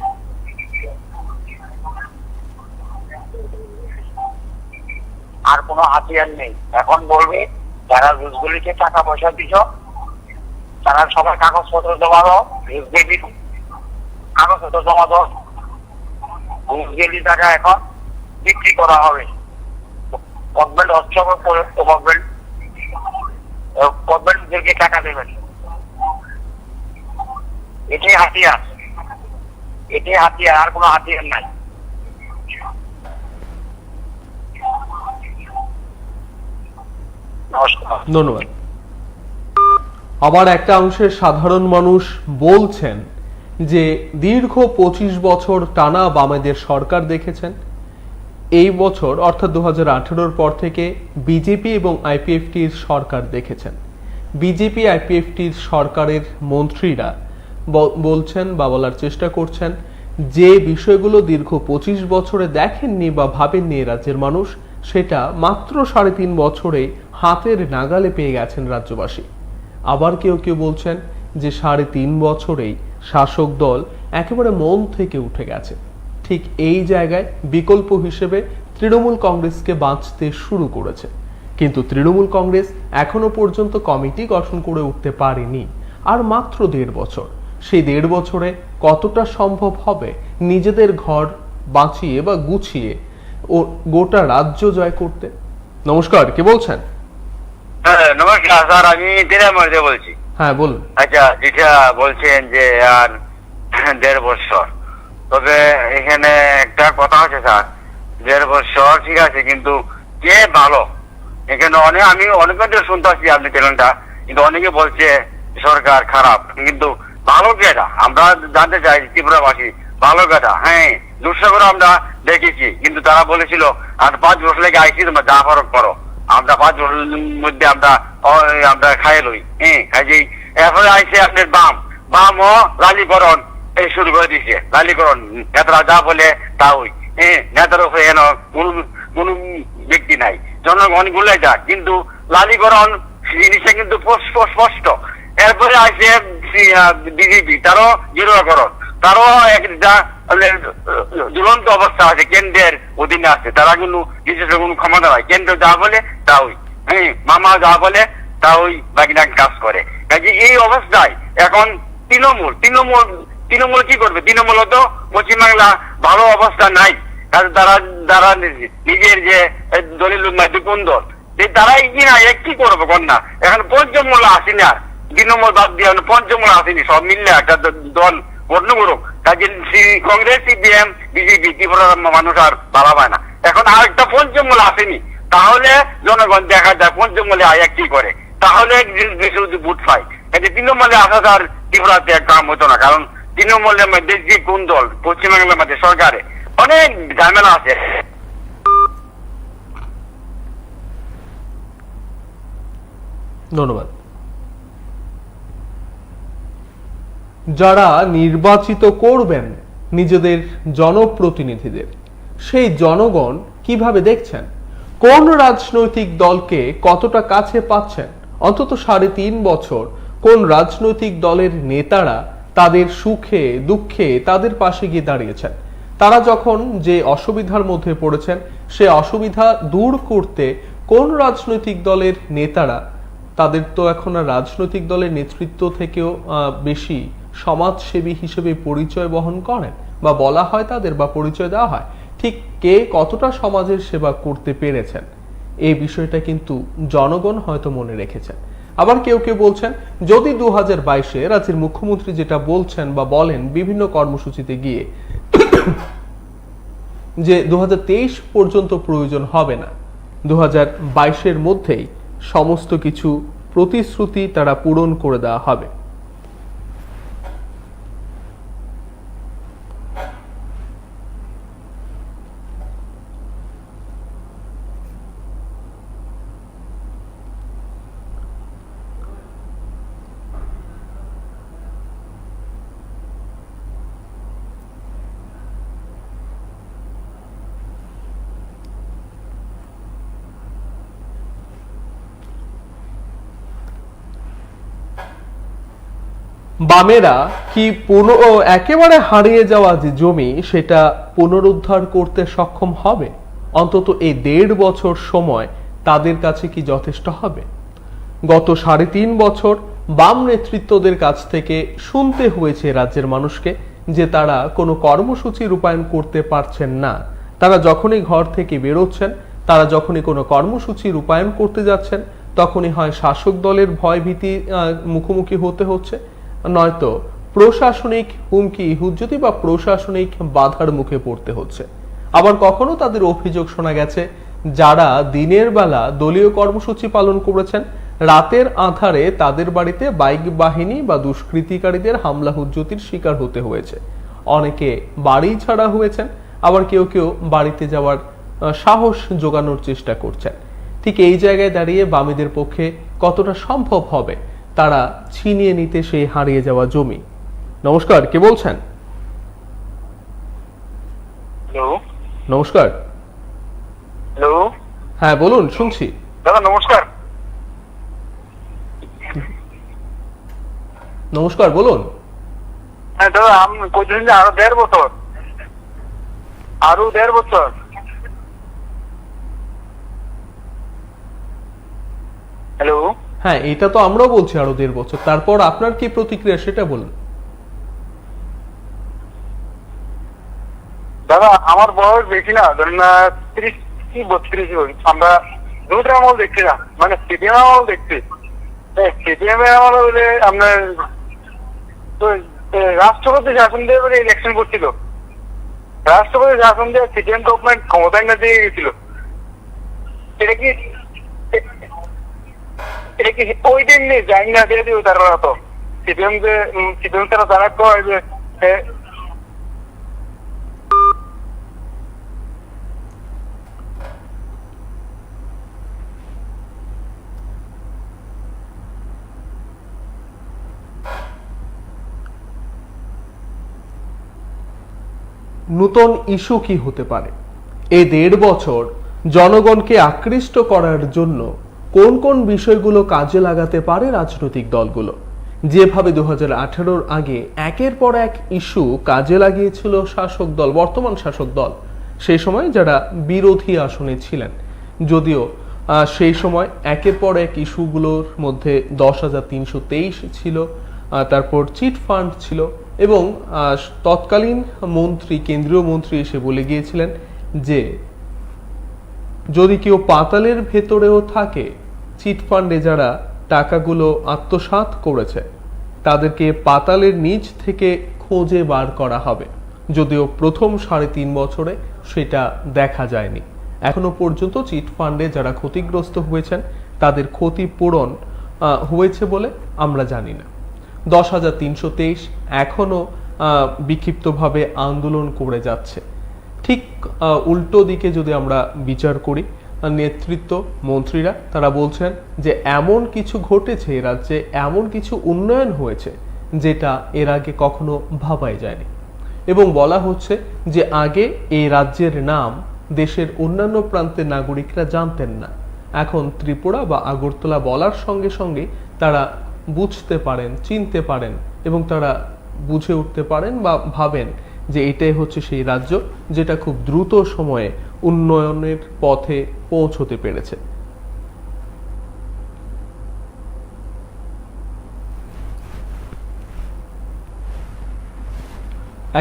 আর কোনো হাতিয়ার নেই। এখন বলবে যারা রুজভেলিকে টাকা পয়সা দিছ তারা সবাই কাগজপত্র জমা দাও, রুজভেলি কাগজপত্র জমা দাও। রুজভেলি টাকা এখন বিক্রি করা হবে। গভর্নমেন্ট হস্তক্ষেপ করে গভর্নমেন্টদেরকে টাকা দেবেন। এটাই হাতিয়ার, আর কোনো হাতিয়ার নাই। ধন্যবাদ। আবার একটা অংশের সাধারণ মানুষ বলছেন যে দীর্ঘ 25 বছর টানা বামেদের সরকার দেখেছেন। এই বছর অর্থাৎ 2018-র পর থেকে বিজেপি এবং আইপিএফটির সরকার দেখেছেন। বিজেপি আইপিএফটির সরকারের মন্ত্রীরা বলছেন বা বলার চেষ্টা করছেন যে বিষয়গুলো দীর্ঘ 25 বছরে দেখেননি বা ভাবেননি রাজ্যের মানুষ, সেটা মাত্র 3.5 বছরে হাতের নাগালে পেয়ে গেছেন রাজ্যবাসী। আবার কেউ কেউ বলছেন যে 3.5 বছরেই শাসক দল একেবারে মন থেকে উঠে গেছে। ঠিক এই জায়গায় বিকল্প হিসেবে তৃণমূল কংগ্রেসকে বাঁচতে শুরু করেছে, কিন্তু তৃণমূল কংগ্রেস এখনো পর্যন্ত কমিটি গঠন করে উঠতে পারেনি। আর মাত্র 1.5 বছর, সেই 1.5 বছরে কতটা সম্ভব হবে নিজেদের ঘর বাঁচিয়ে বা গুছিয়ে ও গোটা রাজ্য জয় করতে? নমস্কার, কে বলছেন? হ্যাঁ, নমস্কার স্যার, আমি দিনাজপুর থেকে বলছি। হ্যাঁ বলুন। আচ্ছা, যেটা বলছেন যে আর 1.5 বছর, তবে এখানে একটা কথা আছে স্যার, 1.5 বছর ঠিক আছে, কিন্তু কে ভালো এখানে আমি অনেকের শুনতে পাচ্ছি আপনি চ্যানেলটা, কিন্তু অনেকে বলছে সরকার খারাপ, কিন্তু ভালো কেটা আমরা জানতে চাই ত্রিপুরাবাসী, ভালো কেটা? হ্যাঁ, দুঃসাগর আমরা দেখেছি, কিন্তু তারা বলেছিল আর 5 বছর লেগে আইসি তোমরা যা ফরক করো, আমরা 5 বছরের মধ্যে আমরা খাই লই। হ্যাঁ, কাজেই এরপরে আইসে আপনার বামও লালীকরণ এই শুরু করে দিয়েছে, লালীকরণ, নেতারা যা বলে তা ওই। হ্যাঁ, নেতার উপরে এন কোন ব্যক্তি নাই, জনগণ গুলে যাক, কিন্তু লালীকরণ জিনিসটা কিন্তু স্পষ্ট। এরপরে আছে বিজেপি, তারও জিরোকরণ, তারও একটা ঝুলন্ত অবস্থা আছে, কেন্দ্রের অধীনে আছে, তারা কিন্তু বিশেষ কোনো ক্ষমতা নাই, কেন্দ্র যা বলে তা ওই। হ্যাঁ, মামা যা বলে তা ওই বাকিটা কাজ করে। কাজে এই অবস্থায় এখন তৃণমূল কি করবে? তৃণমূল তো পশ্চিমবাংলা ভালো অবস্থা নাই, তারা নিজের যে দলিল কোন দল, তারাই কিনা কি করবো কন্যা, এখন পঞ্চমূল আসেনি, আর তৃণমূল বাদ দিয়ে পঞ্চমূল আসেনি, সব মিললে একটা দল গঠন করুক। কাজে কংগ্রেস, সিপিএম, বিজেপি, ত্রিপুরার মানুষ আর ভালো পায় না, এখন আর একটা পঞ্চমূল আসেনি, তাহলে জনগণ দেখা যায় পঞ্চমূলে আয়া কি করে, তাহলে ভোট পায়। কাজে তৃণমূলে আসা তার ত্রিপুরাতে কাম হতো না, কারণ তৃণমূলের মধ্যে যে কোন দল পশ্চিমবাংলার মধ্যে সরকারে অনেক ঝামেলা আছে। ধন্যবাদ। যারা নির্বাচিত করবেন নিজেদের জনপ্রতিনিধিদের, সেই জনগণ কিভাবে দেখছেন? কোন রাজনৈতিক দলকে কতটা কাছে পাচ্ছেন? অন্তত 3.5 বছর কোন রাজনৈতিক দলের নেতারা তাদের সুখে দুঃখে তাদের পাশে গিয়ে দাঁড়িয়েছেন? তারা যখন যে অসুবিধার মধ্যে পড়েছেন, সে অসুবিধা দূর করতে কোন রাজনৈতিক দলের নেতারা, তাদের তো এখন আর রাজনৈতিক দলের নেতৃত্ব থেকেও বেশি সমাজসেবী হিসেবে পরিচয় বহন করেন বা বলা হয় তাদের, বা পরিচয় দেওয়া হয়, ঠিক কে কতটা সমাজের সেবা করতে পেরেছেন এই বিষয়টা কিন্তু জনগণ হয়তো মনে রেখেছেন। আবার কেউ কেউ বলছেন যদি 2022-এ রাজ্যের মুখ্যমন্ত্রী যেটা বলছেন বা বলেন বিভিন্ন কর্মসূচিতে গিয়ে যে 2023 পর্যন্ত প্রয়োজন হবে না, 2022-এর মধ্যেই সমস্ত কিছু প্রতিশ্রুতি তারা পূরণ করে দেওয়া হবে। বামেরা কি একেবারে হারিয়ে যাওয়া যে জমি সেটা পুনরুদ্ধার করতে সক্ষম হবে? অন্তত এই 1.5 বছর সময় তাদের কাছে কি যথেষ্ট হবে? গত 3.5 বছর বাম নেতৃত্বদের কাছ থেকে শুনতে হয়েছে রাজ্যের মানুষকে যে তারা কোনো কর্মসূচি রূপায়ণ করতে পারছেন না। তারা যখনই ঘর থেকে বেরোচ্ছেন, তারা যখনই কোনো কর্মসূচি রূপায়ণ করতে যাচ্ছেন, তখনই হয় শাসক দলের ভয় ভীতি মুখোমুখি হতে হচ্ছে, নয়তো প্রশাসনিক হুমকি হুজ্জতি বা প্রশাসনিক বাধার মুখে পড়তে হচ্ছে। আবার কখনো তাদের অভিযোগ শোনা গেছে যারা দিনের বেলা দলীয় কর্মসূচি পালন করেছেন, রাতের আঁধারে তাদের বাড়িতে বাইক বাহিনী বা দুষ্কৃতিকারীদের হামলা হুজ্জতির শিকার হতে হয়েছে। অনেকে বাড়ি ছাড়া হয়েছেন, আবার কেউ কেউ বাড়িতে যাওয়ার সাহস জোগানোর চেষ্টা করছেন। ঠিক এই জায়গায় দাঁড়িয়ে বামেদের পক্ষে কতটা সম্ভব হবে তারা ছিনিয়ে নিতে সেই হারিয়ে যাওয়া জমি? নমস্কার, কে বলছেন? হ্যালো, নমস্কার। হ্যালো, হ্যাঁ বলুন, শুনছি। দাদা নমস্কার। নমস্কার, বলুন। হ্যাঁ দাদা, আমি কইতেছি যে আরো 1.5 বছর, আরো 1.5 বছর। হ্যালো, হ্যাঁ, এটা তো আমরাও বলছি আরো 1.5 বছর। তারপর আপনার কি প্রতিক্রিয়া সেটা বলুন। দাদা আমার বয়স বেশি না, ধরেন 30 কি 32 আমরা দুটো আমল দেখছি না, মানে সিপিএম আমল দেখছি। সিপিএম এ আমার বলে আপনার তো রাষ্ট্রপতি শাসন দিয়ে ইলেকশন করছিল, রাষ্ট্রপতি শাসন দিয়ে সিপিএম গভর্নমেন্ট ক্ষমতায় না দিয়ে গেছিল। এটা কি ওই দিন নেই যাই না দিয়ে দিব তারা তো সিপিএম তারা তারা কয় যে নতুন ইস্যু কি হতে পারে? এই 1.5 বছর জনগণকে আকৃষ্ট করার জন্য কোন কোন বিষয়গুলো কাজে লাগাতে পারে রাজনৈতিক দলগুলো? যেভাবে 2018-র আগে একের পর এক ইস্যু কাজে লাগিয়েছিল শাসক দল, বর্তমান শাসক দল, সেই সময় যারা বিরোধী আসনে ছিলেন, যদিও সেই সময় একের পর এক ইস্যুগুলোর মধ্যে 10,323 ছিল, তারপর চিট ফান্ড ছিল, এবং তৎকালীন মন্ত্রী, কেন্দ্রীয় মন্ত্রী এসে বলে গিয়েছিলেন যে যদি কেউ পাতালের ভেতরেও থাকে, চিট ফান্ডে যারা টাকাগুলো আত্মসাৎ করেছে তাদেরকে পাতালের নিচ থেকে খোঁজে বার করা হবে। যদিও প্রথম 3.5 বছরে সেটা দেখা যায়নি। এখনো পর্যন্ত চিট ফান্ডে যারা ক্ষতিগ্রস্ত হয়েছেন তাদের ক্ষতিপূরণ হয়েছে বলে আমরা জানি না। 10,323 এখনো বিক্ষিপ্তভাবে আন্দোলন করে যাচ্ছে। ঠিক উল্টো দিকে যদি আমরা বিচার করি, নেতৃত্ব, মন্ত্রীরা তারা বলছেন যে এমন কিছু ঘটেছে এ রাজ্যে, এমন কিছু উন্নয়ন হয়েছে যেটা এর আগে কখনো ভাবাই যায়নি, এবং বলা হচ্ছে যে আগে এই রাজ্যের নাম দেশের অন্যান্য প্রান্তের নাগরিকরা জানতেন না। এখন ত্রিপুরা বা আগরতলা বলার সঙ্গে সঙ্গে তারা বুঝতে পারেন, চিনতে পারেন, এবং তারা বুঝে উঠতে পারেন বা ভাবেন যে এটাই হচ্ছে সেই রাজ্য যেটা খুব দ্রুত সময়ে উন্নয়নের পথে পৌঁছতে পেরেছে।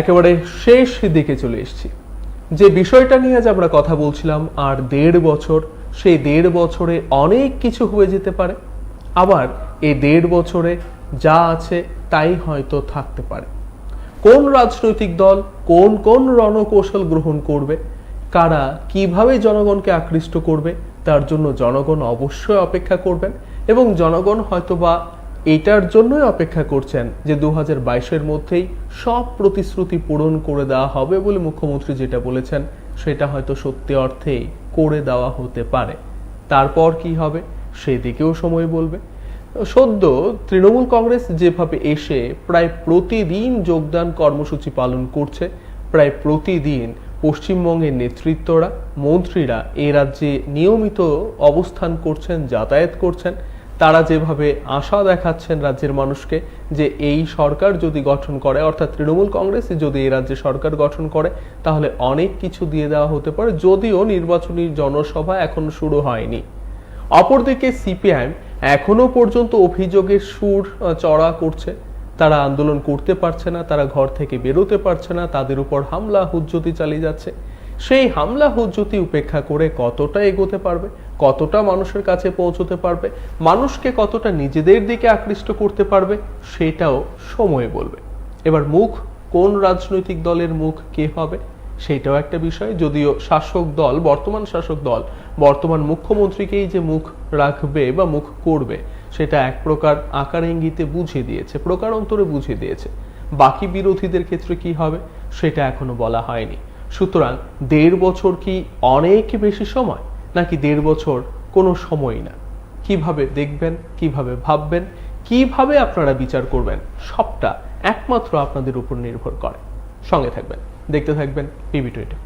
একেবারে শেষ দিকে চলে এসেছি। যে বিষয়টা নিয়ে আজ আমরা কথা বলছিলাম, আর 1.5 বছর, সেই 1.5 বছরে অনেক কিছু হয়ে যেতে পারে, আবার এই 1.5 বছরে যা আছে তাই হয়তো থাকতে পারে। কোন রাজনৈতিক দল কোন কোন রণকৌশল গ্রহণ করবে, কারা কিভাবে জনগণকে আকৃষ্ট করবে, তার জন্য জনগণ অবশ্যই অপেক্ষা করবেন, এবং জনগণ হয়তোবা এটার জন্যই অপেক্ষা করছেন যে 2022-এর মধ্যেই সব প্রতিশ্রুতি পূরণ করে দেওয়া হবে বলে মুখ্যমন্ত্রী যেটা বলেছেন সেটা হয়তো সত্যি অর্থেই করে দেওয়া হতে পারে। তারপর কি হবে সেদিকেও সময় বলবে। সদ্য তৃণমূল কংগ্রেস যেভাবে এসে প্রায় প্রতিদিন যোগদান কর্মসূচি পালন করছে, প্রায় প্রতিদিন পশ্চিমবঙ্গের নেতৃত্বরা, মন্ত্রীরা এ রাজ্যে নিয়মিত অবস্থান করছেন, যাতায়াত করছেন, তারা যেভাবে আশা দেখাচ্ছেন রাজ্যের মানুষকে যে এই সরকার যদি গঠন করে, অর্থাৎ তৃণমূল কংগ্রেস যদি এই রাজ্যে সরকার গঠন করে তাহলে অনেক কিছু দিয়ে দেওয়া হতে পারে, যদিও নির্বাচনী জনসভা এখনো শুরু হয়নি। অপরদিকে সিপিআইএম এখনো পর্যন্ত অভিযোগের সুর চড়া করছে, তারা আন্দোলন করতে পারছে না, তারা ঘর থেকে বেরোতে পারছে না, তাদের উপর হামলা হুজ্জতি চালিয়ে যাচ্ছে। সেই হামলা হুজ্জতি উপেক্ষা করে কতটা এগোতে পারবে, কতটা মানুষের কাছে পৌঁছতে পারবে, মানুষকে কতটা নিজেদের দিকে আকৃষ্ট করতে পারবে, সেটাও সময় বলবে। এবার মুখ, কোন রাজনৈতিক দলের মুখ কে হবে সেটাও একটা বিষয়। যদিও শাসক দল, বর্তমান শাসক দল, বর্তমান মুখ্যমন্ত্রীকেই যে মুখ রাখবে বা মুখ করবে সেটা এক প্রকার আকার ইঙ্গিতে বুঝিয়ে দিয়েছে, প্রকারান্তরে বুঝিয়ে দিয়েছে। বাকি বিরোধীদের ক্ষেত্রে কি হবে সেটা এখনো বলা হয়নি। সুতরাং 1.5 বছর কি অনেক বেশি সময়, নাকি 1.5 বছর কোনো সময় না? কিভাবে দেখবেন, কিভাবে ভাববেন, কিভাবে আপনারা বিচার করবেন, সবটা একমাত্র আপনাদের উপর নির্ভর করে। সঙ্গে থাকবেন, দেখতে থাকবেন PB24।